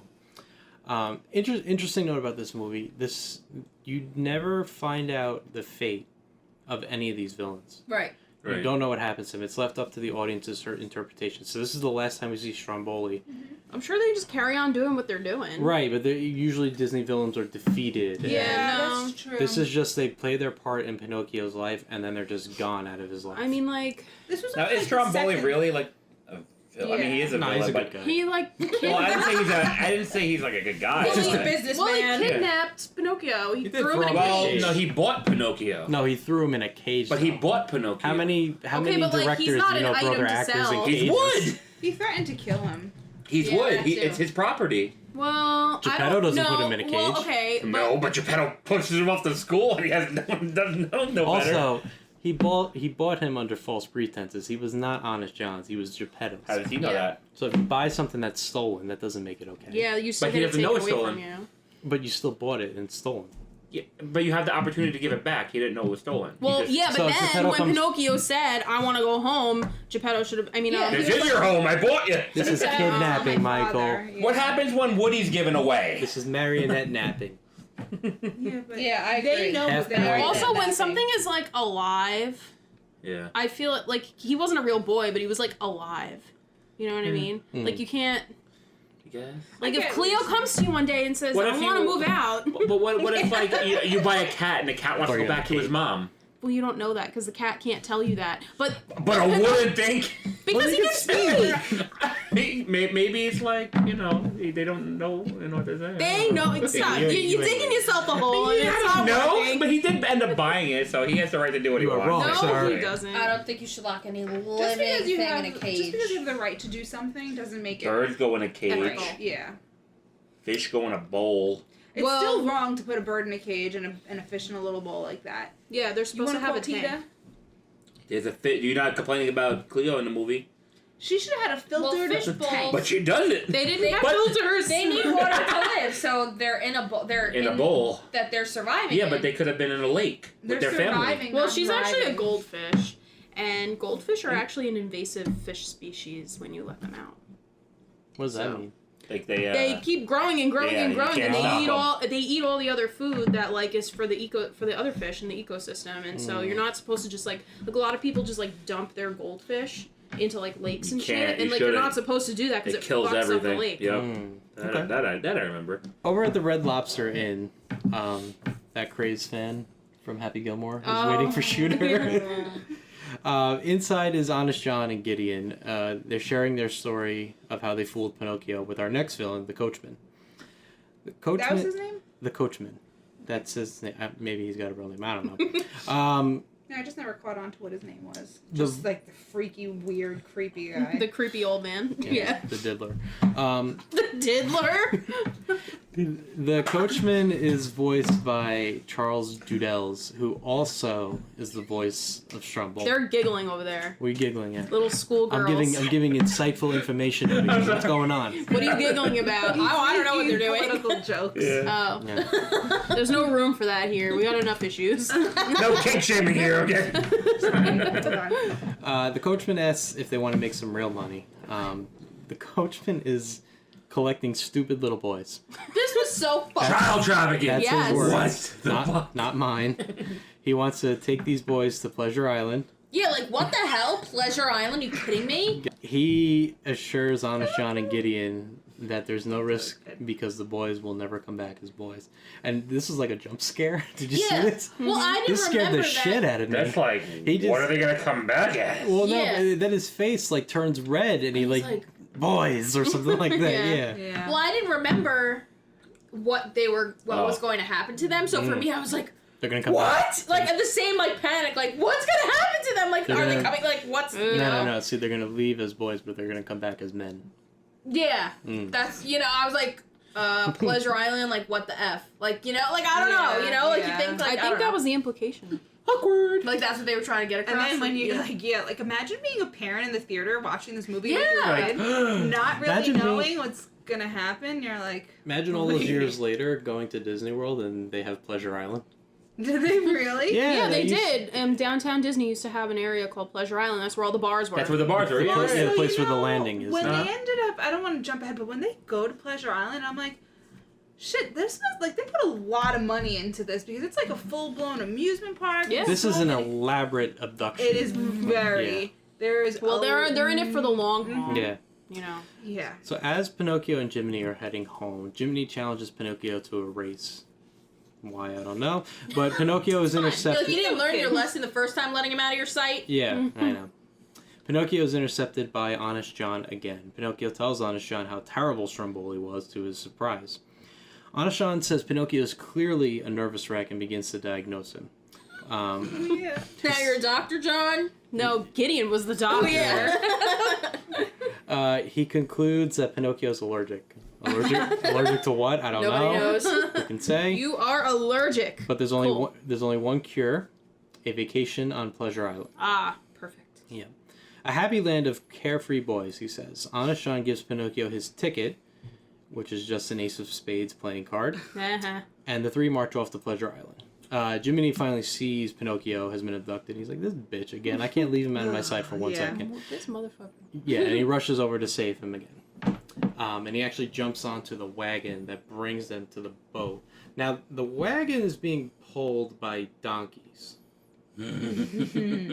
Interesting note about this movie: you never find out the fate of any of these villains. Right. You don't know what happens to them. It's left up to the audience's interpretation. So this is the last time we see Stromboli. I'm sure they just carry on doing what they're doing. Right, but usually Disney villains are defeated. and Yeah, no. that's true. This is just they play their part in Pinocchio's life, and then they're just gone out of his life. I mean, like, This was Now, only, is like, the Stromboli second- really like a villain? I mean, he is a No, villain, he's a but good guy. he, like, well, I didn't say he's like a good guy. Well, he's a but- businessman. well, he kidnapped Pinocchio. He He did threw him throw in a him Well, cage. no, he bought Pinocchio. No, he threw him in a cage. But he though. bought Pinocchio. How many Okay, many but, like, directors he's not do you know an throw item their to actors sell. in He's cages? wood. He threatened to kill him. He's Yeah, wood. that too. It's his property. Well, I Geppetto don't doesn't know. put him in a Well, cage. okay, but No, but Geppetto pushes him off the school, and he has no one doesn't know no better. Also, he bought him under false pretenses. He was not Honest John's. He was Geppetto's. How does he know Yeah. that? So if you buy something that's stolen, that doesn't make it okay. yeah, you still But he get it doesn't taken know it's away stolen. from you. But you still bought it and it's stolen. Yeah, but you have the opportunity to give it back. He didn't know it was stolen. He Well, just- yeah, but So then Geppetto when comes- Pinocchio said, "I want to go home," Geppetto should have. I mean, Yeah, This is your home. I bought you. This is So- kidnapping, My Michael. father, yeah. What happens when Woody's given away? This is marionette napping. Yeah, but Yeah, I they agree. know Half that. Pinocchio. also, when Nothing. something is like alive, Yeah. I feel it like he wasn't a real boy, but he was like alive. You know what I mean? Mm. Like you can't. I guess. Like I if get Cleo what you're comes to you one day and says, What "I if want to you- move out," But what if like you buy a cat and the cat wants Or to go you're in back a to his cage. mom? well, you don't know that because the cat can't tell you that. But But I wouldn't think. because he can speak, Maybe it's like they don't know what they're saying. they know. Stop. you- You're you- digging yourself a hole. And it's not No, working. but he did end up buying it, so he has the right to do what he You are wants. wrong, No, sir. he doesn't. I don't think you should lock any Just living because you thing have, in a just cage. because you have the right to do something doesn't make it Birds go in a cage. ethical. Yeah, Fish go in a bowl. it's Well- still wrong to put a bird in a cage and a fish in a little bowl like that. Yeah, they're You supposed want to have a Tita? tank. There's a fish. You're not complaining about Cleo in the movie, She should have had a filtered fish tank. bowls- but she doesn't. They didn't They- have But- filters. They need water to live, so they're in a bowl. They're In a bowl. that they're surviving. Yeah, in. but they could have been in a lake They're with their family. surviving. Well, not she's actually a thriving. goldfish, and goldfish are actually an invasive fish species when you let them out. What does that So- mean? Like they. They keep growing and growing yeah, and you growing, and can't stop they eat all the other food that like is for the other fish in the ecosystem, and so Mm. you're not supposed to just like a lot of people just like dump their goldfish into like lakes and You can't, shit, you and like you're shouldn't. not supposed to do that because It it kills fucks up the everything. lake. Yep. Okay. That I remember. Over at the Red Lobster Inn, that crazed fan from Happy Gilmore is waiting for Shooter. Inside is Honest John and Gideon. They're sharing their story of how they fooled Pinocchio with our next villain, the Coachman. The Coachman. That was his name? The Coachman. That's his name. Maybe he's got a real name. I don't know. No, I just never caught on to what his name was. The- Just like the freaky, weird, creepy guy. The creepy old man. Yeah. The Diddler. The diddler. The Coachman is voiced by Charles Dudels, who also is the voice of Strumble. They're giggling over there. What are you giggling at? Little schoolgirls. I'm giving insightful information to me. What's going on? What are you giggling about? I don't know what they're doing. Political jokes. Oh. Yeah. There's no room for that here. We got enough issues. No kink shaming here, okay? The Coachman asks if they want to make some real money. The Coachman is collecting stupid little boys. This was so fun. Child trafficking. That's Yes. his words. What the fuck? Not mine. He wants to take these boys to Pleasure Island. Yeah, like what the hell? Pleasure Island? You kidding me? He assures Honest John and Gideon that there's no risk because the boys will never come back as boys. And this was like a jump scare. Did you see Yeah. this? Well, I didn't This scared remember the that. shit out of me. That's like, He just- what are they gonna come back as? Well, Yeah. no, then his face like turns red and he It's like boys or something like that. Yeah. Yeah. Yeah. Well, I didn't remember what was Oh. going to happen to them. So for Mm. me, I was like, They're gonna come back. what? Like in the same like panic. Like what's gonna happen to them? Like They're are they gonna- coming? Like what's you No, know? no. See, they're gonna leave as boys, but they're gonna come back as men. Yeah, Mm. that's I was like. Pleasure Island, like what the f, like like I don't know, like Yeah. you think like I think that was the implication. Awkward. like that's what they were trying to get And across. then when you yeah. like imagine being a parent in the theater watching this movie with Yeah. your kid, not really Imagine knowing what's gonna happen. You're like, Imagine all those years later going to Disney World and they have Pleasure Island. did they really? Yeah, they used- did. Downtown Disney used to have an area called Pleasure Island. That's where all the bars were. That's where the bars are. The place- Yeah. the place you where the know, landing is. When Uh-huh. they ended up, I don't want to jump ahead, but when they go to Pleasure Island, I'm like, shit, this was like they put a lot of money into this because it's like a full blown amusement park. Yeah. This So is an many- elaborate abduction. It is very. There is. Well, they're in it for the long Mm-hmm. haul. Yeah. You know. Yeah. So as Pinocchio and Jiminy are heading home, Jiminy challenges Pinocchio to a race. Why, I don't know. But Pinocchio is Like you intercepted. didn't learn your Okay. lesson the first time letting him out of your sight. Yeah, I know. Pinocchio is intercepted by Honest John again. Pinocchio tells Honest John how terrible Stromboli was to his surprise. Honest John says Pinocchio is clearly a nervous wreck and begins to diagnose him. Yeah. Now you're a doctor, John. No, Gideon was the doctor. He concludes that Pinocchio's allergic. Allergic to what? I don't Nobody know. knows. You can say. You are allergic. But there's only Cool. there's only one cure: a vacation on Pleasure Island. Ah, perfect. Yeah, a happy land of carefree boys. He says. Honest John gives Pinocchio his ticket, which is just an ace of spades playing card, Uh-huh. and the three march off to Pleasure Island. Jiminy finally sees Pinocchio has been abducted. He's like, "This bitch again! I can't leave him out of my sight for 1 Yeah. second." This motherfucker. Yeah, and he rushes over to save him again. And he actually jumps onto the wagon that brings them to the boat. Now, the wagon is being pulled by donkeys.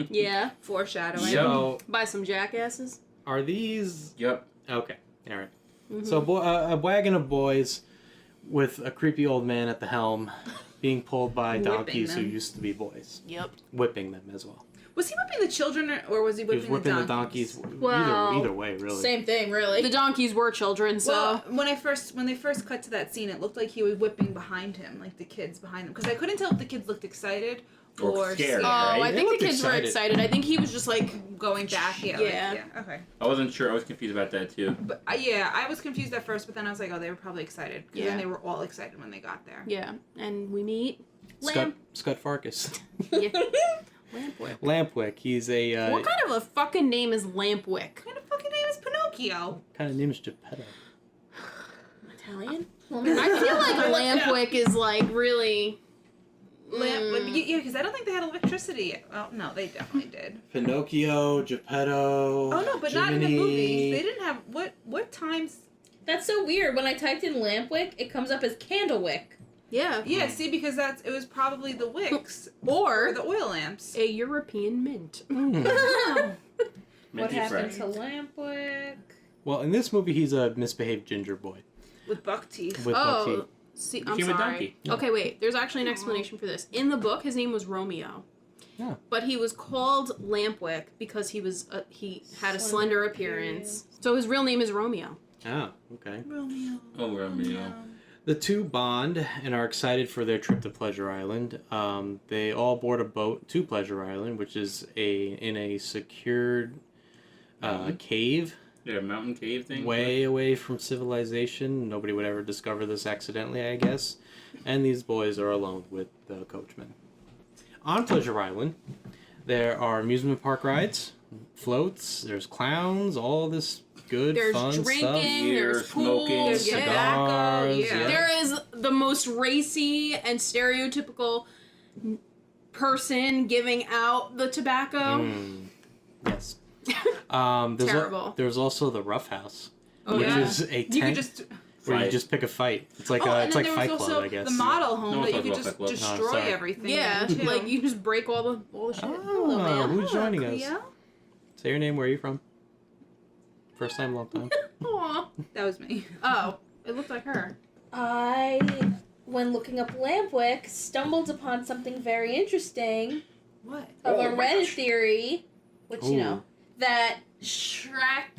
Yeah. Foreshadowing. So, By some jackasses. are these... Yep. Okay, all right. Mm-hmm. So, a wagon of boys with a creepy old man at the helm being pulled by Whipping donkeys who them. used to be boys. Yep. Whipping them as well. Was he whipping the children or was he He whipping, was whipping the donkeys? donkeys. Well, either way, really. Same thing, really. The donkeys were children, so. Well, when they first cut to that scene, it looked like he was whipping behind him, like the kids behind him, because I couldn't tell if the kids looked excited Or scared. Oh, right? I They think the looked kids were excited. excited. I think he was just like, going back. Yeah. Yeah. Yeah. Okay. I wasn't sure. I was confused about that too. But yeah, I was confused at first, but then I was like, oh, they were probably excited. Because Yeah. then they were all excited when they got there. yeah. And we meet Scott Farkas. Yeah. Lampwick. Lampwick. He's a... What kind of a fucking name is Lampwick? What kind of fucking name is Pinocchio? kind of name is Geppetto. Italian. I feel like Lampwick is like really. Yeah, because I don't think they had electricity yet. Well, no, they definitely did. Pinocchio, Geppetto. Oh no, but not in the Jiminy. movies. They didn't have what times. That's so weird. When I typed in Lampwick, it comes up as Candlewick. Yeah. Yeah, see, because it was probably the wicks or Or the oil lamps. a European mint. Hmm. What Minty happened fresh. to Lampwick? Well, in this movie, he's a misbehaved ginger boy With buck teeth. with buck teeth. Oh, see, I'm Became a sorry. donkey. Okay, wait. There's actually an explanation for this. In the book, his name was Romeo. Yeah. But he was called Lampwick because he had a slender appearance. So his real name is Romeo. Ah, okay. Romeo. Oh, Romeo. The two bond and are excited for their trip to Pleasure Island. They all board a boat to Pleasure Island, which is in a secured cave. Yeah, mountain cave thing. Way away from civilization. Nobody would ever discover this accidentally, I guess. And these boys are alone with the coachman. On Pleasure Island, there are amusement park rides, floats, there's clowns, all this good, There's fun drinking, stuff. there's smoking, pool, There's yeah. tobacco, Cigars, yeah. There is the most racy and stereotypical person giving out the tobacco. Yes. Terrible. There's also the Rough House, Oh, which yeah. is a You could tent just where you Fight. just pick a fight. It's like and it's then like there Fight was Club, also I guess. the model home No that you one could talks just about Fight Club. destroy sorry. everything. Yeah, in, too. like you just break all the shit. Oh, who's joining us? Cleo? Say your name. Where are you from? First time, long time. Aw. That was me. Oh, it looked like her. I, when looking up Lampwick, stumbled upon something very interesting What? of Oh a my Reddit gosh. theory, which, you Ooh. know, that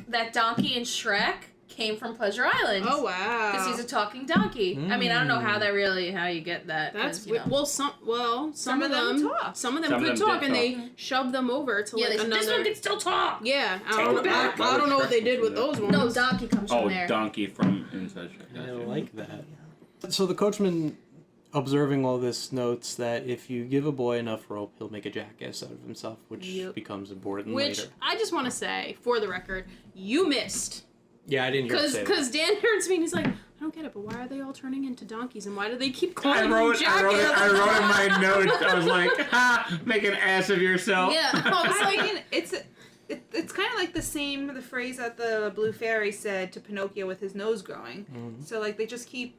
that donkey in Shrek came from Pleasure Island. Oh wow. Because he's a talking donkey. I mean, I don't know how you get that. That's 'cause, you know. some of them talk. Some of them Some of could them talk, did and talk. they shoved them over to Yeah, like this another. one can still talk. Yeah, I Take don't, it back. I don't know what they did with those ones. No, donkey comes Oh, from there. donkey from inside. I Gotcha. like that. So the coachman, observing all this, notes that if you give a boy enough rope, he'll make a jackass out of himself, which Yep. becomes important Which later. I just want to say, for the record, you missed. Yeah, I didn't hear you say that. Because Dan turns to me and he's like, I don't get it, but why are they all turning into donkeys and why do they keep calling I them wrote jackasses? in my notes. I was like, "Ha! Make an ass of yourself." Yeah, I was I like, mean, it's kind of like the phrase that the Blue Fairy said to Pinocchio with his nose growing. Mhm. So like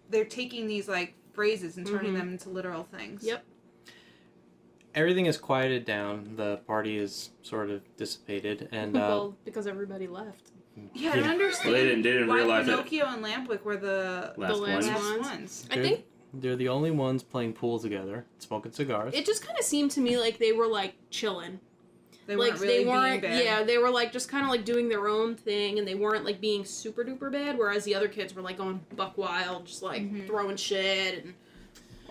they're taking these like phrases and turning them into literal things. Yep. Everything is quieted down. The party is sort of dissipated, and well, because everybody left. Yeah, I don't Yeah. understand Well, they didn't why realize that. Pinocchio and Lampwick were the Last last one. last ones. ones. I think they're the only ones playing pool together, smoking cigars. it just kind of seemed to me like they were like chilling. They Like weren't really they weren't, being bad. yeah, they were like just kind of like doing their own thing, and they weren't like being super duper bad. Whereas the other kids were like going buck wild, just like throwing shit and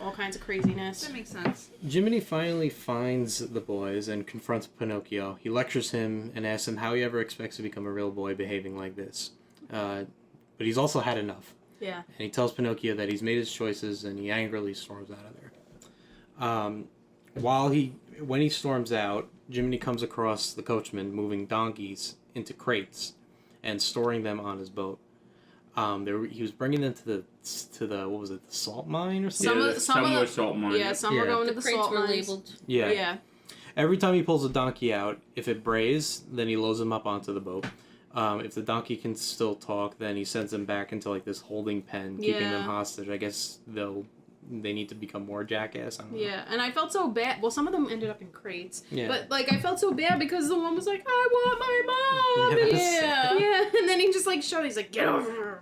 all kinds of craziness. That makes sense. Jiminy finally finds the boys and confronts Pinocchio. He lectures him and asks him how he ever expects to become a real boy behaving like this. But he's also had enough. Yeah. And he tells Pinocchio that he's made his choices, and he angrily storms out of there. When he storms out, Jiminy comes across the coachman moving donkeys into crates and storing them on his boat. He was bringing them to the what was it, the salt mine or something? Some of were the- salt mine. Yeah, some were Yeah. going to The the crates salt were mines. labeled. Yeah. Yeah. Every time he pulls a donkey out, if it brays, then he loads him up onto the boat. If the donkey can still talk, then he sends them back into like this holding pen, keeping them Yeah. hostage. I guess they need to become more jackass. I don't know. Yeah, and I felt so bad. Well, some of them ended up in crates. Yeah. But, like, I felt so bad because the one was like, I want my mom! And Yes. yeah, and then he just, like, showed He's like, get over here.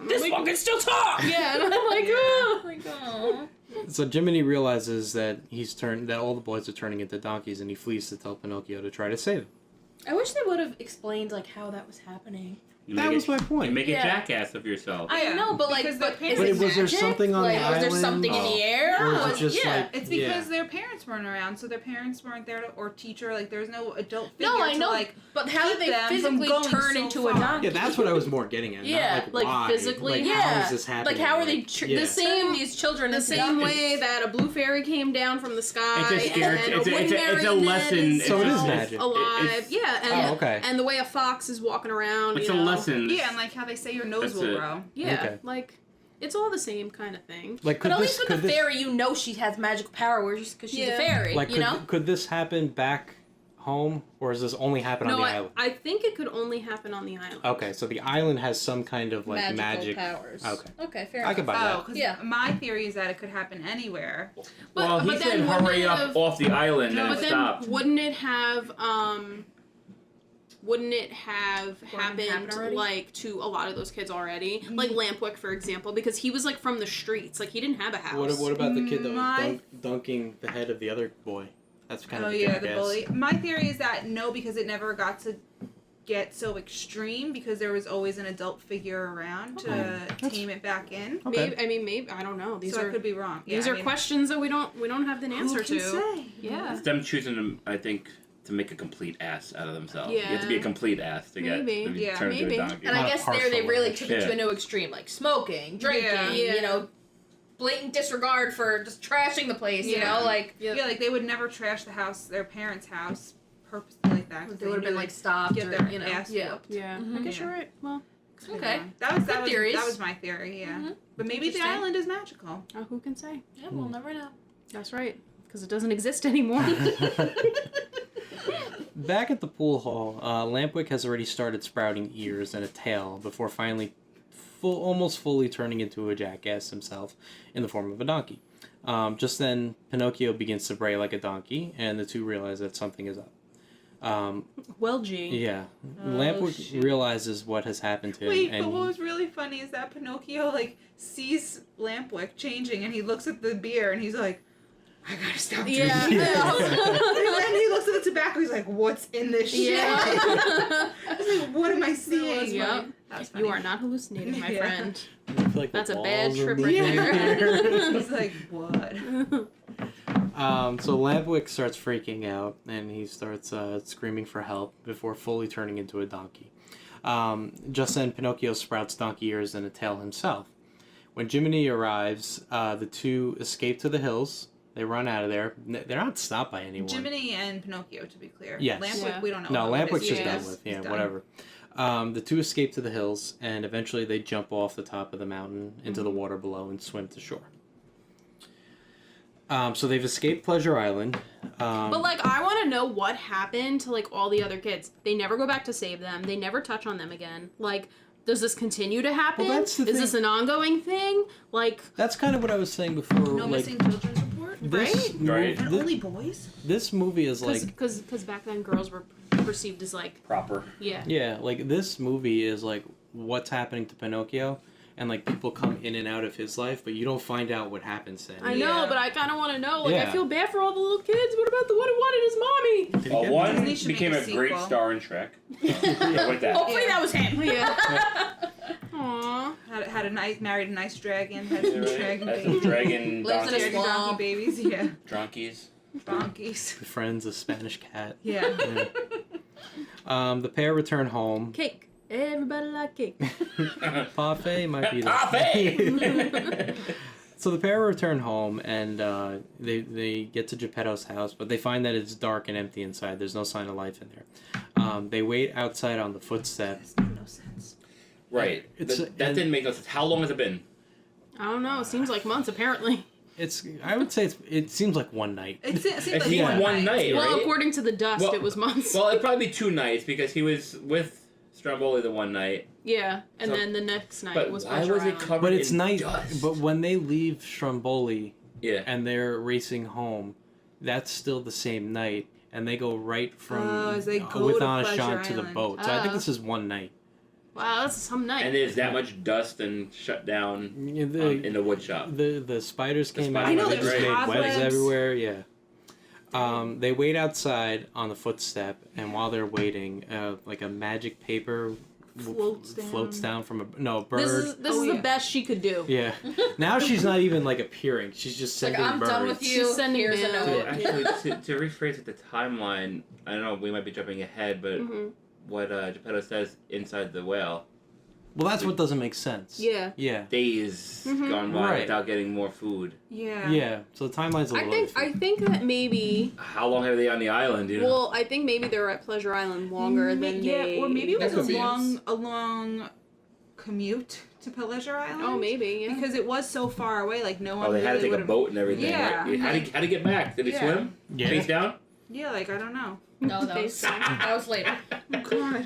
This Like, one can still talk. yeah, and I'm like, oh. Like, oh. So Jiminy realizes that that all the boys are turning into donkeys, and he flees to tell Pinocchio to try to save him. I wish they would have explained, like, how that was happening. You That make was a- my point. You make a Yeah. jackass of yourself. I Yeah, know, but like, because but their is parents- it was there magic? something on the like, was there island? something in the air? Or was it Was- just yeah. like It's because their parents weren't around, so their parents weren't there to, or teacher. Like there's no adult figure No, I to know, like. but how keep did they them from physically going turn so into a far. donkey? Yeah, that's what I was more getting at. Yeah, not like, why. physically? Like, Yeah. how is this happening? Like, how are they yeah. the same these children The as same donkeys? way that a blue fairy came down from the sky, It's a scare- and it's a- wooden it's a marionette lesson. So it is now magic. alive. It's- Yeah, and Oh, okay. and the way a fox is walking around. It's you a know. lesson. Yeah, and like how they say your nose That's will it. grow. Yeah, Okay. like it's all the same kind of thing. Like, But could at this, least with could the this, fairy, you know she has magical power because she's Yeah. a fairy, like, you know? could this happen back home, or does this only happen on No, the island? I think it could only happen on the island. Okay, so the island has some kind of like magic. powers. Okay. Okay, fair I could buy that. Oh, because Yeah. my theory is that it could happen anywhere. Well, he but said then wouldn't hurry it up have- off the island and But it then stopped. wouldn't it have wouldn't it have happened happened already? like to a lot of those kids already? Like Lampwick, for example, because he was like from the streets. Like he didn't have a house. What about the kid that was My- dunking the head of the other boy? That's kind of a the jackass. bully. My theory is that no, because it never got to get so extreme because there was always an adult figure around to tame it back in. Okay. Maybe I don't know. These So I are could be wrong. Yeah, these I are mean, questions that we don't have an answer who can to. say? Yeah. It's them choosing to, I think, to make a complete ass out of themselves. You have to be a Yeah. complete ass to get Maybe. to be Yeah. turned into Maybe. a donkey. And I Not guess there they partial, really took it to yeah. a new extreme, like smoking, drinking, Yeah. Yeah. blatant disregard for just trashing the place, Yeah. like Yep. Yeah, like they would never trash the house, their parents' house, purposely like that. 'cause they would have been knew like they'd stopped get or their ass yeah. whooped. Yeah. Mhm. I guess Yeah. you're right. Well, Okay. That Good theories. was my theory. Yeah, Mhm. but maybe the Interesting. island is magical. who can say? Yeah, we'll never know. That's right. Because it doesn't exist anymore. Back at the pool hall, Lampwick has already started sprouting ears and a tail before finally almost fully turning into a jackass himself in the form of a donkey. Just then, Pinocchio begins to bray like a donkey, and the two realize that something is up. Well, G. Yeah. Oh, Lampwick shoot. realizes what has happened to him. Wait, and but what was really funny is that Pinocchio like sees Lampwick changing, and he looks at the beer, and he's like, "I gotta stop drinking." Yeah. And then he looks at the tobacco. He's like, "What's in this shit?" Yeah. I was like, "What am I seeing?" Yep. That was funny. You are not hallucinating, my Yeah. friend. I feel like That's the a bad walls in trip the right air. there. He's like, "What?" So Lampwick starts freaking out, and he starts screaming for help before fully turning into a donkey. Just then, Pinocchio sprouts donkey ears and a tail himself. When Jiminy arrives, the two escape to the hills. They run out of there. They're not stopped by anyone. Jiminy and Pinocchio, to be clear. Yes. Lampwick, Yeah. we don't know. No, what Lampwick's his just name done is. with. He's Yeah, done. whatever. The two escape to the hills, and eventually they jump off the top of the mountain into the water below and swim to shore. So they've escaped Pleasure Island. But like, I want to know what happened to like all the other kids. They never go back to save them. They never touch on them again. Like, does this continue to happen? Well, that's the Is thing. this an ongoing thing? Like, That's kind of what I was saying before. No like, missing children's report. this, Right. And thi- only boys. this movie is like because back then girls were perceived as like, Proper. yeah. yeah, like this movie is like what's happening to Pinocchio, and like people come in and out of his life, but you don't find out what happens to him. I know, Yeah. but I kind of want to know. Like, Yeah. I feel bad for all the little kids. What about the one who wanted his mommy? Did he Well, get- one Disney should became make a a great sequel. star in Shrek. Yeah, with that. Hopefully Yeah. that was him. Yeah. Aww. Had a nice married a nice dragon. Had some Yeah, right. dragon That's some babies. dragon Lives in a donkeys. swamp. Donkey babies. Yeah. Dronkies. Donkeys. Befriends a Spanish cat. Yeah. Yeah. The pair return home. Cake. Everybody like cake. Parfait might be the Parfait! So the pair return home, and they get to Geppetto's house, but they find that it's dark and empty inside. There's no sign of life in there. They wait outside on the footstep. This made no sense. Right. It's- that and- didn't make no sense. How long has it been? I don't know. It seems like months, apparently. I would say it seems like one night. It seemed It's like Yeah. one night, Well, right? according to the dust, Well- it was months. Well, it'd probably be 2 nights because he was with Stromboli the one night. yeah, and So- then the next night But was why Pleasure was it Island. covered But it's in night. dust? But when they leave Stromboli Yeah. and they're racing home, that's still the same night, and they go right from Oh, as they go with to Anna Pleasure Sean to the Island. boat. So I think Oh. this is one night. Wow, that's some night. And there's that much dust and shut down Yeah, in the wood shop. The spiders The came spiders, out. I know, They there's just made webs cobwebs. everywhere. Yeah. They wait outside on the footstep, and while they're waiting, like a magic paper Floats down. from a bird. this is Oh, the yeah. best she could do. Yeah. Now she's not even like appearing. She's just Like, sending I'm birds. done with you. She's sending Here's a mail. note. Actually, to rephrase it, the timeline, I don't know, we might be jumping ahead, but Mhm. what Geppetto says inside the whale, Well, that's what doesn't make sense. Yeah. Yeah. days Mhm. gone by Right. without getting more food. Yeah. Yeah. So the timeline's a little I think that maybe. How long are they on the island, you know? Well, I think maybe they were at Pleasure Island longer than yeah, they. or maybe it was That could be a long commute to Pleasure Island. Oh, maybe. Yeah. Because it was so far away, like no one. Oh, they had to really take a would've- boat and everything. Yeah. Right? How did he get back? Did he Yeah. swim? Yeah. Face down? Yeah, like I don't know. No, that was later. God.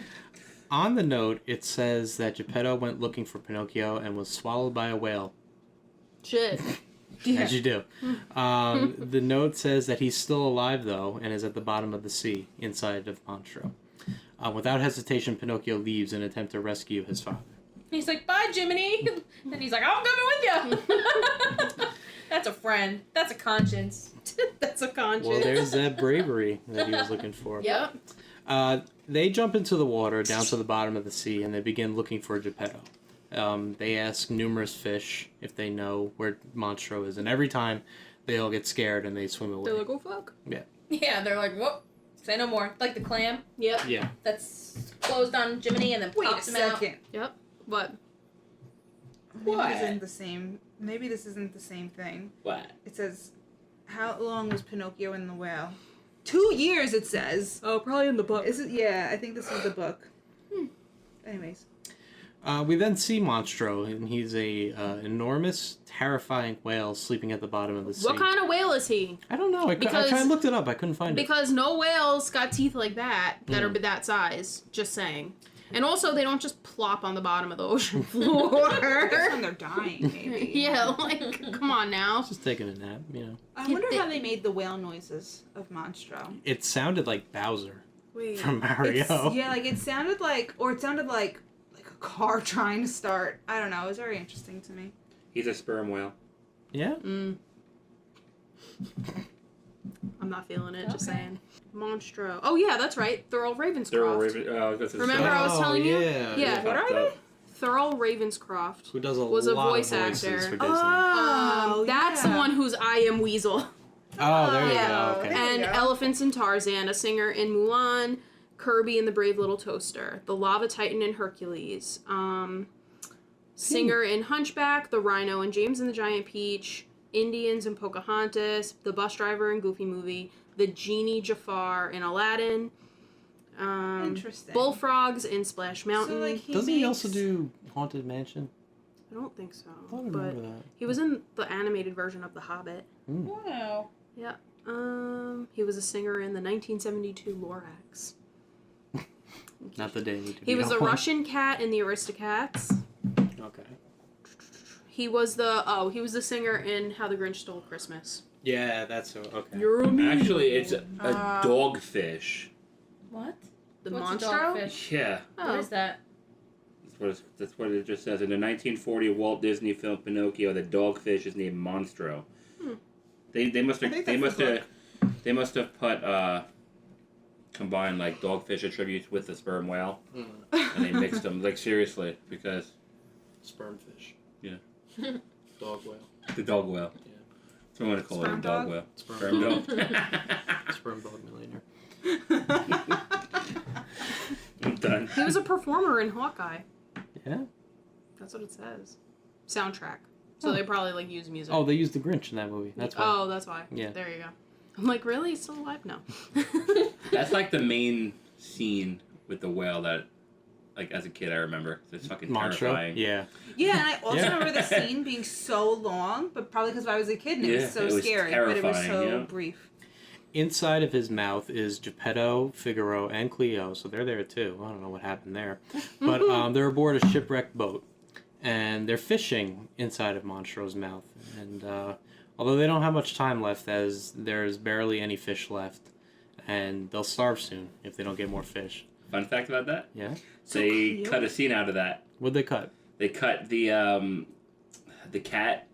On the note, it says that Geppetto went looking for Pinocchio and was swallowed by a whale. Shit. As you do. The note says that he's still alive, though, and is at the bottom of the sea inside of Monstro. Without hesitation, Pinocchio leaves in an attempt to rescue his father. He's like, bye, Jiminy. And he's like, I'm coming with you. That's a friend. That's a conscience. That's a conscience. Well, there's that bravery that he was looking for. Yep. They jump into the water, down to the bottom of the sea, and they begin looking for Geppetto. They ask numerous fish if they know where Monstro is, and every time they all get scared and they swim away. They're like, oh fuck. Yeah, they're like, whoop. Say no more. Like the clam Yep. Yeah. that's closed on Jiminy and then Wait a pops him out. second. Yep. What? Maybe What? this isn't the same. Maybe this isn't the same thing. What? It says, how long was Pinocchio in the whale? 2 years, it says. Oh, probably in the book. Is it? Yeah, I think this is the book. Anyways. We then see Monstro, and he's a enormous, terrifying whale sleeping at the bottom of the sea. What kind of whale is he? I don't know. I tried and looked it up. I couldn't find it. Because no whales got teeth like that are that size. Just saying. And also, they don't just plop on the bottom of the ocean floor. That's when they're dying, maybe. Yeah, like, come on now. Just taking a nap, you know. I wonder how they made the whale noises of Monstro. It sounded like Bowser Wait. from Mario. Yeah, like it sounded like a car trying to start. I don't know. It was very interesting to me. He's a sperm whale. Yeah? I'm not feeling it, just Okay. saying. Monstro. Oh, yeah, that's right. Thurl Ravenscroft. They're all Raven. That's his Remember son. I was telling you? Yeah. Yeah. What are they? Thurl Ravenscroft. Who does a Was a lot voice of voices actor. for Disney. That's the one who's I Am Weasel. Oh, there you Yeah. go. Okay. There you And go. Elephants in Tarzan, a singer in Mulan, Kirby and the Brave Little Toaster, the Lava Titan in Hercules, singer in Hunchback, the Rhino in James and the Giant Peach, Indians in Pocahontas, the bus driver in Goofy Movie, the Genie Jafar in Aladdin, Interesting. Bullfrogs in Splash Mountain. So, like, Doesn't he also makes- do Haunted Mansion? I don't think so, I thought I but remember that. he was in the animated version of The Hobbit. Wow. Yeah. He was a singer in the 1972 Lorax. Not the day need to He be was a home. Russian cat in the Aristocats. Okay. He was the singer in How the Grinch Stole Christmas. Yeah, that's okay. You're a Actually, it's a dogfish. What? The What's a Monstro? dogfish? Yeah. What is that? That's what it just says. In the 1940 Walt Disney film Pinocchio, the dogfish is named Monstro. They must I have think they that's must the have they must have put combined like dogfish attributes with the sperm whale, and they mixed them like seriously because Sperm fish. Yeah. Dog whale. the dog whale. Yeah. That's what I'm gonna call Sperm it. Dog dog? whale. Sperm Sperm dog. Sperm dog millionaire. I'm done. He was a performer in Hawkeye. Yeah. That's what it says. Soundtrack. So they probably like use music. Oh, they used the Grinch in that movie. That's why. Oh, that's why. Yeah. There you go. I'm like, really? He's still alive? No. That's like the main scene with the whale that, like, as a kid I remember. It's fucking Monstro? terrifying. Yeah. Yeah, and I also Yeah. remember the scene being so long, but probably because I was a kid and it Yeah, was so it was scary, but it was terrifying, so yeah. brief. Inside of his mouth is Geppetto, Figaro, and Cleo, so they're there too. I don't know what happened there. But they're aboard a shipwrecked boat, and they're fishing inside of Monstro's mouth. And although they don't have much time left, as there's barely any fish left, and they'll starve soon if they don't get more fish. Fun fact about that? Yeah? So They cute. cut a scene out of that. What'd they cut? They cut the cat.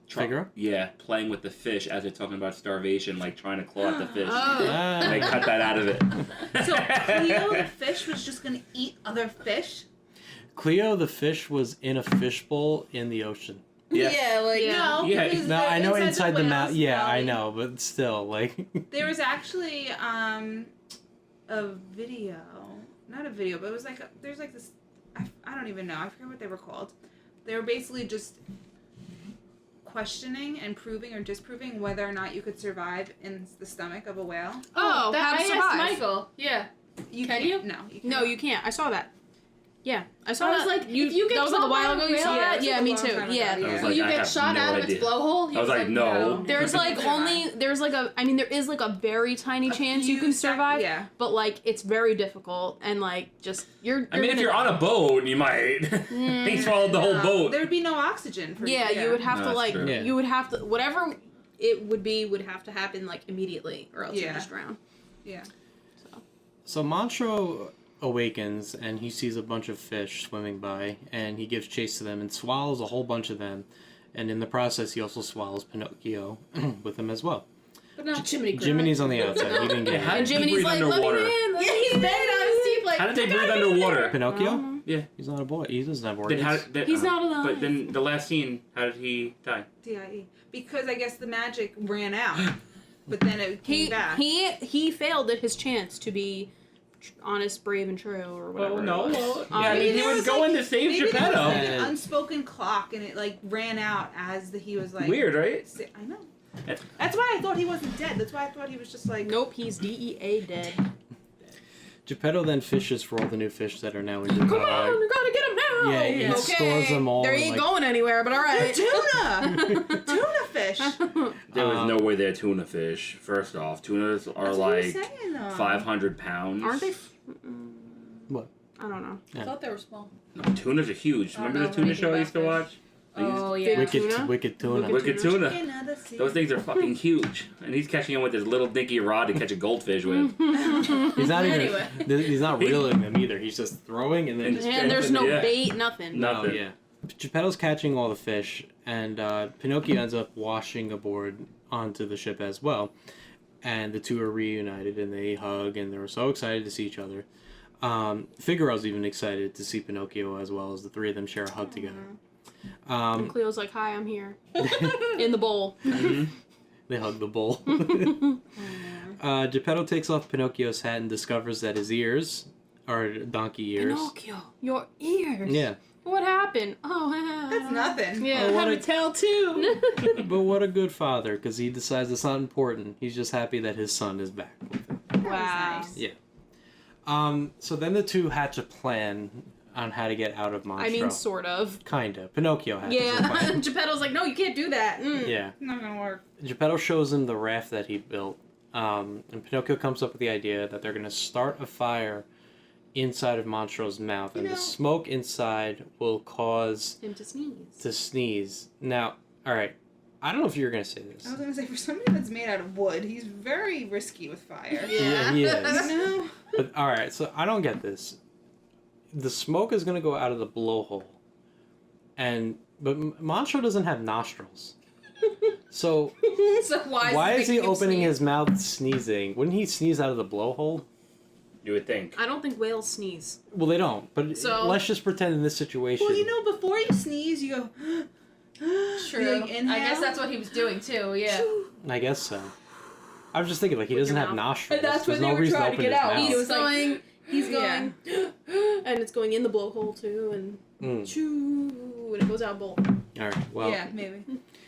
Figaro? Yeah, playing with the fish as they're talking about starvation, like trying to claw at the fish. Oh. And they cut that out of it. So Cleo the fish was just gonna eat other fish? Cleo the fish was in a fishbowl in the ocean. Yeah. like Yeah. No, Yeah. because No, I know inside the mouth. whale's Yeah, I belly, know, but still, like. There was actually a video, not a video, but it was like there's like this. I don't even know. I forget what they were called. They were basically just questioning and proving or disproving whether or not you could survive in the stomach of a whale. Oh, that how to I survive. asked Michael. Yeah. You Can can't. you? No, you can't. No, you can't. I saw that. Yeah, I saw I that. was like, if you get that was like a swallowed while by ago. a You saw whale, that? it was Yeah, a me long too. time ago, Yeah. yeah. I was Will like, you I get have shot no out of idea. its blowhole? He I was like, no. There's like Survive. only there's like a very tiny chance you can survive. Yeah. But like it's very difficult and like just you're. I mean, if you're on a boat, you might. He swallowed the whole boat. There'd be no oxygen for Yeah, you would have No, to that's like true. Yeah. you would have to whatever it would have to happen like immediately or else you Yeah. just drown. Yeah. So Monstro awakens and he sees a bunch of fish swimming by, and he gives chase to them and swallows a whole bunch of them, and in the process he also swallows Pinocchio with him as well. But not Jiminy Cricket. Jiminy's on the outside. He didn't get How it. did he Jiminy's breathe like, underwater? let me in. Yeah, he's banging on his teeth like. How did they breathe underwater? Pinocchio? Yeah. He's not a boy. He doesn't have Then organs. He's not alive. But then the last scene, how did he die? DIE. Because I guess the magic ran out, but then it came back. He failed at his chance to be honest, brave, and true, or whatever. it was. Yeah, I mean, he there was was, going like- to save Maybe there was Geppetto. like an unspoken clock, and it like ran out as he was like. Weird, right? I know. That's why I thought he wasn't dead. That's why I thought he was just like. Nope, he's DEA dead. Geppetto then fishes for all the new fish that are now in the Come on, we gotta get him now. Yeah, he okay. stores them all. They in, ain't like, going anywhere, but all right. Tuna! Tuna fish! There was no way they're tuna fish. First off, tunas are That's what like you're saying, though. 500 pounds. Aren't they? What? I don't know. I thought they were small. No, tunas are huge. I don't Remember know the tuna anything show I about used to fish. watch? Oh Big yeah. Tuna? Wicked tuna. Wicked tuna. Another sea. Those things are fucking huge, and he's catching them with his little dinky rod to catch a goldfish with. He's not even. Anyway. He's not reeling them either. He's just throwing and then And just. And there's no Yeah. bait, nothing. No. Oh Nothing. yeah. Geppetto's catching all the fish, and Pinocchio ends up washing aboard onto the ship as well. And the two are reunited, and they hug, and they're so excited to see each other. Figaro's even excited to see Pinocchio as well, as the three of them share a hug together. And Cleo's like, "Hi, I'm here." In the bowl. They hug the bull. Geppetto takes off Pinocchio's hat and discovers that his ears are donkey ears. Pinocchio, your ears. Yeah. What happened? Oh, That's nothing. Yeah. Oh, what how a- to tell too. But what a good father, because he decides it's not important. He's just happy that his son is back. That was Wow. nice. Yeah. So then the two hatch a plan on how to get out of Monstro. I mean, sort of. Kinda. Pinocchio hatches a Yeah. plan. Geppetto's like, "No, you can't do that." Mm. Yeah. Not gonna work. Geppetto shows him the raft that he built. And Pinocchio comes up with the idea that they're going to start a fire inside of Monstro's mouth, and the smoke inside will cause Him to sneeze. to sneeze. Now, all right, I don't know if you're going to say this. I was gonna say, for somebody that's made out of wood, he's very risky with fire. Yeah, he is. You know? But all right, so I don't get this. The smoke is going to go out of the blowhole, but Monstro doesn't have nostrils. So So why is he making him opening sneeze? his mouth sneezing? Wouldn't he sneeze out of the blowhole? You would think. I don't think whales sneeze. Well, they don't. But So- let's just pretend in this situation. Well, you know, before you sneeze, you go. True. You, like, inhale. I guess that's what he was doing too. Yeah. I guess so. I was just thinking, like, he With doesn't your have mouth. nostrils. And that's There's what no they were reason trying to to open get his out. mouth. He was going. He's Yeah. going. And it's going in the blowhole too, and choo, and it goes out bowl. All right. Well, yeah, maybe.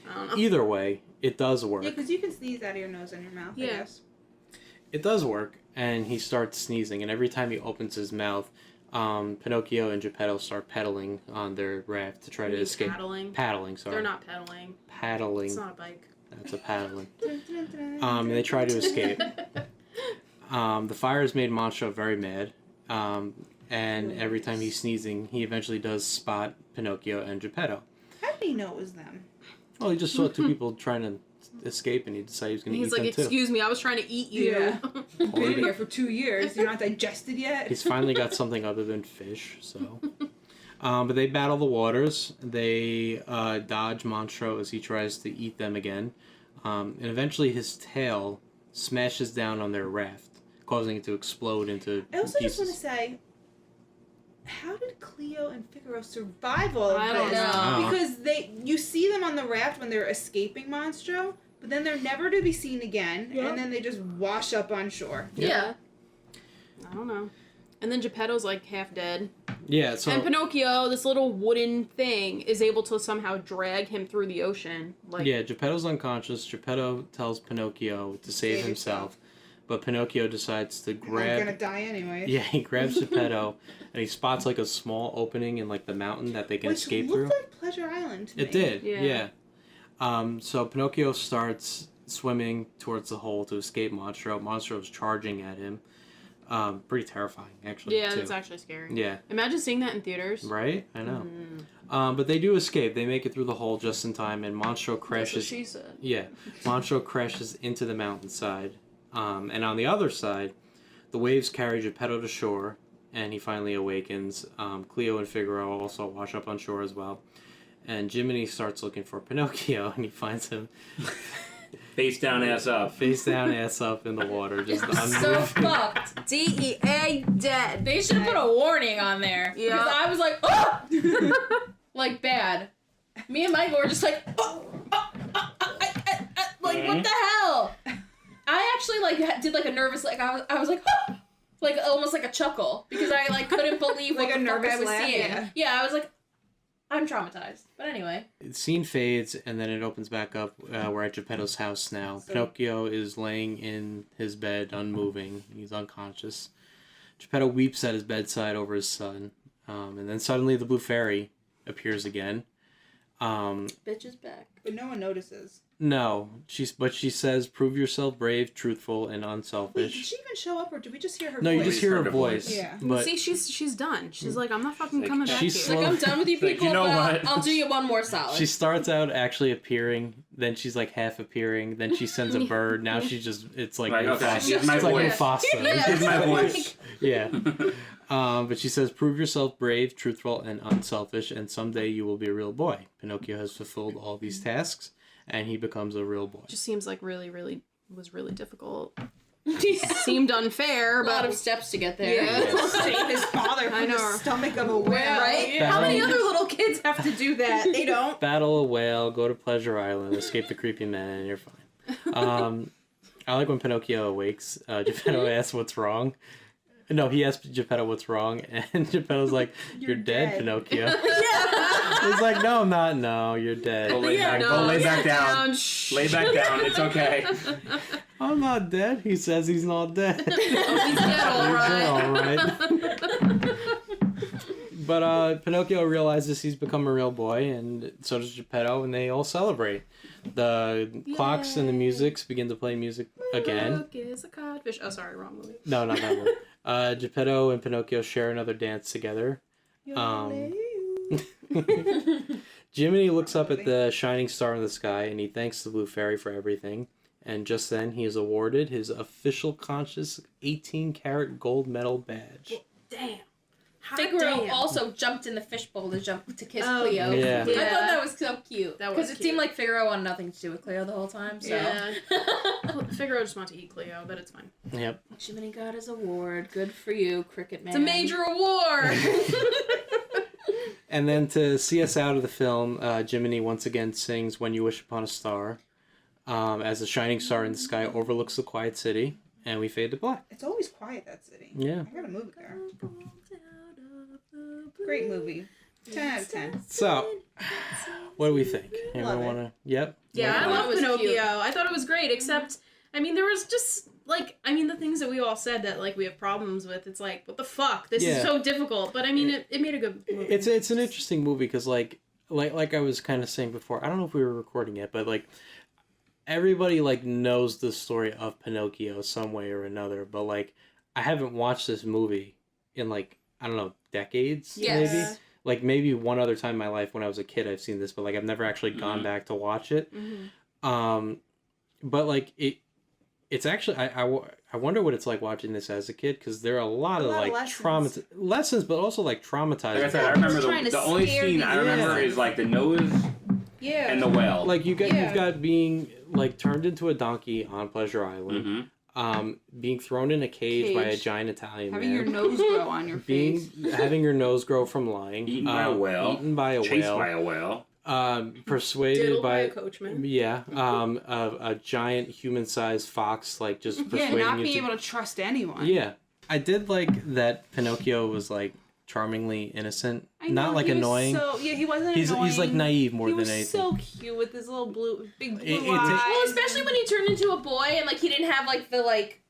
I don't know. either way, it does work. Yeah, because you can sneeze out of your nose and your mouth. Yeah. I guess. It does work, and he starts sneezing, and every time he opens his mouth, Pinocchio and Geppetto start pedaling on their raft to try to escape. Paddling. Paddling, sorry. They're not pedaling. Paddling. It's not a bike. That's a paddling. And they try to escape. The fire has made Monstro very mad. And every time he's sneezing, he eventually does spot Pinocchio and Geppetto. How did he know it was them? Well, he just saw two people trying to escape, and he decided he was going to eat He's like, them too. "Excuse me, I was trying to eat you." Yeah. Or Been he- here for 2 years. You're not digested yet. He's finally got something other than fish, so. But they battle the waters. They dodge Monstro as he tries to eat them again. And eventually his tail smashes down on their raft, causing it to explode into I also pieces. just want to say, how did Cleo and Figaro survive all of I don't this? know. Because you see them on the raft when they're escaping Monstro, but then they're never to be seen again, and then they just wash up on shore. Yeah. I don't know. And then Geppetto's like half dead. Yeah, so And Pinocchio, this little wooden thing, is able to somehow drag him through the ocean. Like, yeah, Geppetto's unconscious. Geppetto tells Pinocchio to save Save himself, but Pinocchio decides to I'm grab. gonna die anyway. Yeah, he grabs Geppetto, and he spots like a small opening in like the mountain that they can Which escape looked through. like Pleasure Island to me. It did, Yeah. yeah. So Pinocchio starts swimming towards the hole to escape Monstro. Monstro's charging at him. Pretty terrifying, actually. Yeah, too. that's actually scary. Yeah, Imagine seeing that in theaters. right? I know. Mm. But they do escape. They make it through the hole just in time, and Monstro That's what crashes. she said. Yeah, Monstro crashes into the mountainside. And on the other side, The waves carry Geppetto to shore, and he finally awakens. Cleo and Figaro also wash up on shore as well. And Jiminy starts looking for Pinocchio, and he finds him Face down, ass up. face down, ass up in the water, just So unmoving. fucked. DEA dead. They should have put a warning on there. Yeah. Because I was like, oh! Like, bad. Me and Michael were just like, like, what the hell? I actually, like, did, like, a nervous, like, I was like, oh! Like, almost like a chuckle. Because I, like, couldn't believe Like what a the fuck nervous I was laugh, seeing. yeah. I was like, I'm traumatized. But anyway. The scene fades, and then it opens back up. We're at Geppetto's house now. Pinocchio is laying in his bed, unmoving. He's unconscious. Geppetto weeps at his bedside over his son. And then suddenly the blue fairy appears again. Bitch is back. But no one notices. No, but she says, "Prove yourself brave, truthful, and Wait, unselfish." did she even show up, or did we just hear her No, voice? you just hear her Heard her voice. voice. Yeah. But See, she's done. She's like, I'm not fucking Like, coming back to she's you. slow. Like, I'm done with you Like, people, you know but what? I'll do you one more solid. she starts out actually appearing, then she's like half appearing, then she sends a bird. Now she's just, it's like Like, okay, Mufasa. here's my It's like voice. Mufasa. Here's my voice. Yeah. But she says, "Prove yourself brave, truthful, and unselfish, and someday you will be a real boy." Pinocchio has fulfilled all these tasks, and he becomes a real boy. Just seems like really difficult. Seemed unfair, a lot but of steps to get there. Yeah. Save his father I from the know. stomach of a whale. right? Yeah. How many other little kids have to do that? They don't. Battle a whale, go to Pleasure Island, escape the creepy man, and you're fine. I like when Pinocchio awakes. Geppetto asks what's wrong. No, he asks Geppetto what's wrong, and Geppetto's like, "You're dead, dead." Pinocchio." Yeah. He's like, "No, I'm not. No, you're dead." Go lay back, go lay back down. Shh. Lay back down. It's okay. I'm not dead. He says he's not dead. Oh, he's dead, all right. All right. But Pinocchio realizes he's become a real boy, and so does Geppetto, and they all celebrate. The clocks and the musics begin to play music again. Look is a codfish. Oh, sorry, wrong movie. No, not that one. Geppetto and Pinocchio share another dance together. Jiminy looks up at the shining star in the sky, and he thanks the blue fairy for everything. And just then, he is awarded his official conscious 18-karat gold medal badge. Damn. Figaro also jumped in the fishbowl to kiss Oh, Cleo. Yeah. I thought that was so cute. That was Because it cute. seemed like Figaro wanted nothing to do with Cleo the whole time. So. Yeah. Figaro just wanted to eat Cleo, but it's fine. Yep. Jiminy got his award. Good for you, Cricket Man. It's a major award. And then to see us out of the film, Jiminy once again sings "When You Wish Upon a Star," as the shining star in the sky overlooks the quiet city, and we fade to black. It's always quiet, that city. Yeah. I gotta move it there. Great movie. 10 out of 10. So, what do we think? Love Anyone it. want to? Yep. Yeah, I thought love it was Pinocchio. cute. I thought it was great, except, I mean, there was just, like, the things that we all said that, like, we have problems with. It's like, what the fuck? This Yeah. is so difficult. But, I mean, it made a good movie. It's an interesting movie because like I was kind of saying before, I don't know if we were recording yet, but like everybody like knows the story of Pinocchio some way or another, but like I haven't watched this movie in like, I don't know, decades Yes. maybe. Like maybe one other time in my life when I was a kid I've seen this, but like I've never actually gone back to watch it. Mhm. But like it's actually I wonder what it's like watching this as a kid, because there are a lot of like lessons, but also like traumatizing. Like I said, I remember Trying to the only scare scene you. I remember Yeah. is like the nose Yeah. and the whale. Like you've Yeah. got being like turned into a donkey on Pleasure Island, being thrown in a cage by a Cage. giant Italian Having man, your nose grow on your face. having your nose grow from lying, Eaten by a whale. eaten by a chased whale, by a whale. persuaded Diddled by by a coachman. yeah, a giant human-sized fox, like just Yeah, persuading not you being to able to trust anyone. yeah. I did like that Pinocchio was like charmingly innocent, I know, not like he was annoying. he wasn't He's annoying. like naive more He than was anything. so cute with his little big blue It- eyes. Well, especially when he turned into a boy and like he didn't have like the like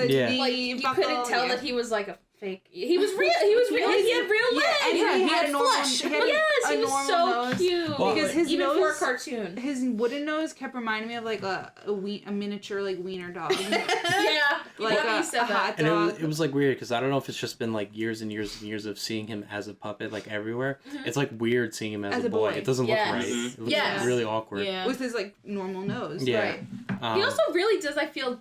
Yeah. like you buckle, couldn't tell yeah. that he was like a fake. He was real. He was real. Like, he had real legs. and he had a normal- flesh. he had Yes, a he was normal so nose. cute. Well, Because his even nose, for a cartoon. his wooden nose kept reminding me of like a miniature like wiener dog, Yeah, like yeah, a, you said a that. hot And dog. it was like weird because I don't know if it's just been like years and years and years of seeing him as a puppet like everywhere. It's like weird seeing him as a boy. It doesn't Yes. look right. Mhm. It looks Yes. really awkward. Yeah. With his like normal nose. Yeah. Right. He also really does, I feel,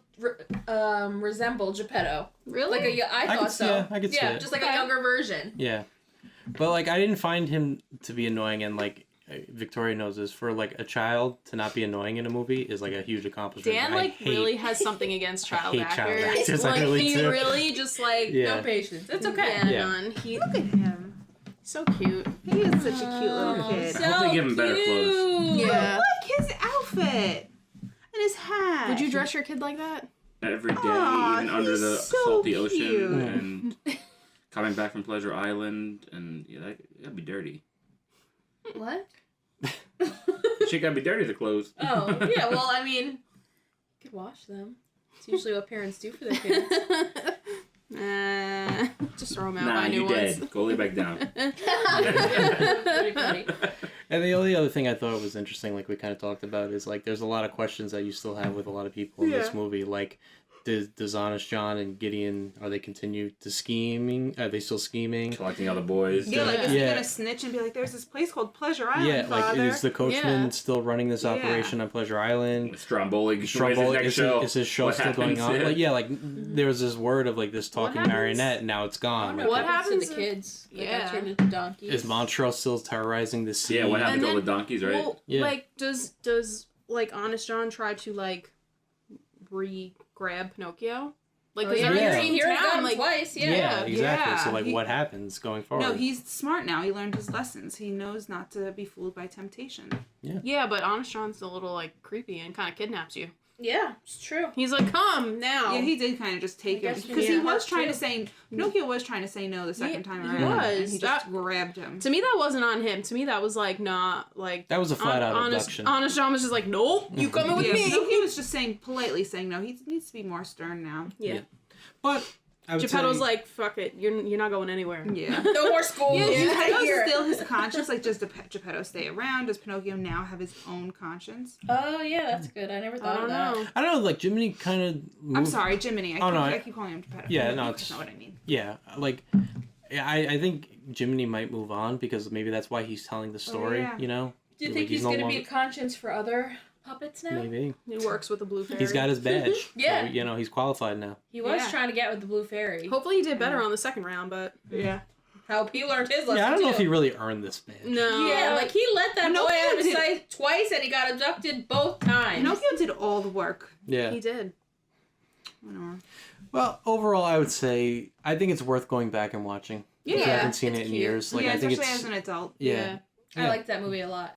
resemble Geppetto. Really? I thought so. Yeah, I could see it. Just like a younger version. Yeah. But, like, I didn't find him to be annoying, and, like, Victoria knows this. For, like, a child to not be annoying in a movie is, like, a huge accomplishment. Dan, really has something against child hate child actors. actors, Like, I really he do. really just, like, Yeah. No patience. It's okay. Yeah, Yeah. none. Look at him. So cute. He is such a cute little kid. I hope they give him better clothes. Yeah. Look, his outfit and his hat. Would you dress your kid like that? Every day, Aw, even under the he's so salty cute. ocean, and coming back from Pleasure Island, and that'd be dirty. What? Shit gotta be dirty, the clothes. Oh, yeah, well, I mean, you could wash them. It's usually what parents do for their kids. Just throw them out. Nah, Buy new you ones. dead. Go lay back down. Pretty funny. And the only other thing I thought was interesting, like we kind of talked about, is like there's a lot of questions that you still have with a lot of people in this movie. Like, does Honest John and Gideon, are they continue to scheming? Are they still scheming? Collecting all the boys. Yeah, like, is he Yeah. gonna snitch and be like, there's this place called Pleasure Island, Yeah, like Father? is the coachman Yeah. still running this Yeah. operation on Pleasure Island? Stromboli. Stromboli, Next is, show. is his show What still going happens? on? Like, yeah, like there was this word of like this talking happens? marionette, and now it's gone. No, Like, What happens to the if- kids? Like, Yeah. got turned into donkeys. is Montrose still terrorizing the sea? Yeah, what happened And to all the then- donkeys, right? Well, Yeah. like, does like Honest John try to like grab Pinocchio? Like, Oh, is yeah. everyone Yeah. in He already got town, him like, twice, Yeah, yeah. exactly. Yeah, So like, he- what happens going forward? No, he's smart now. He learned his lessons. He knows not to be fooled by temptation. yeah, but Honest John's a little like creepy and kind of kidnaps you. Yeah, it's true. He's like, "Come now." Yeah, he did kind of just take I him guess because you he need was that trying too. to say Pinocchio was trying to say no the second time around. was. And he just grabbed him. To me, that wasn't on him. To me, that was like not like That was a flat out Honest, abduction. Honest John was just like, "Nope, you coming with Yeah, me." Pinocchio was just politely saying no. He needs to be more stern now. Yeah. But I would Geppetto's say, like, "Fuck it, you're not going anywhere." Yeah. No more school. Yeah, Get outta Geppetto's here. still his conscience. Like, does Geppetto stay around? Does Pinocchio now have his own conscience? Oh, yeah, that's good. I never I thought don't of that. know. I don't know, like Jiminy kind of. I'm sorry, Jiminy. I keep calling him Geppetto. Yeah, You no, guys it's- know what I mean. Yeah, like I think Jiminy might move on because maybe that's why he's telling the story. yeah. You know, Do you Like, think he's no going to be longer- a conscience for other puppets now? maybe He works with the blue fairy. he's got his badge. Yeah. So, you know, he's qualified now. He was Yeah. trying to get with the blue fairy. Hopefully, he did better on the second round, but Yeah. How he learned his lesson, Yeah, I don't know too. if he really earned this badge. no. Yeah, like he let that Pinocchio boy out of his did- sight twice, and he got abducted both times. Pinocchio did all the work. Yeah. he did. Whatever. Well, overall, I would say I think it's worth going back and watching. If you Yeah, haven't seen it's it in cute. years, like yeah, I think especially it's as an adult. yeah. I liked that movie a lot.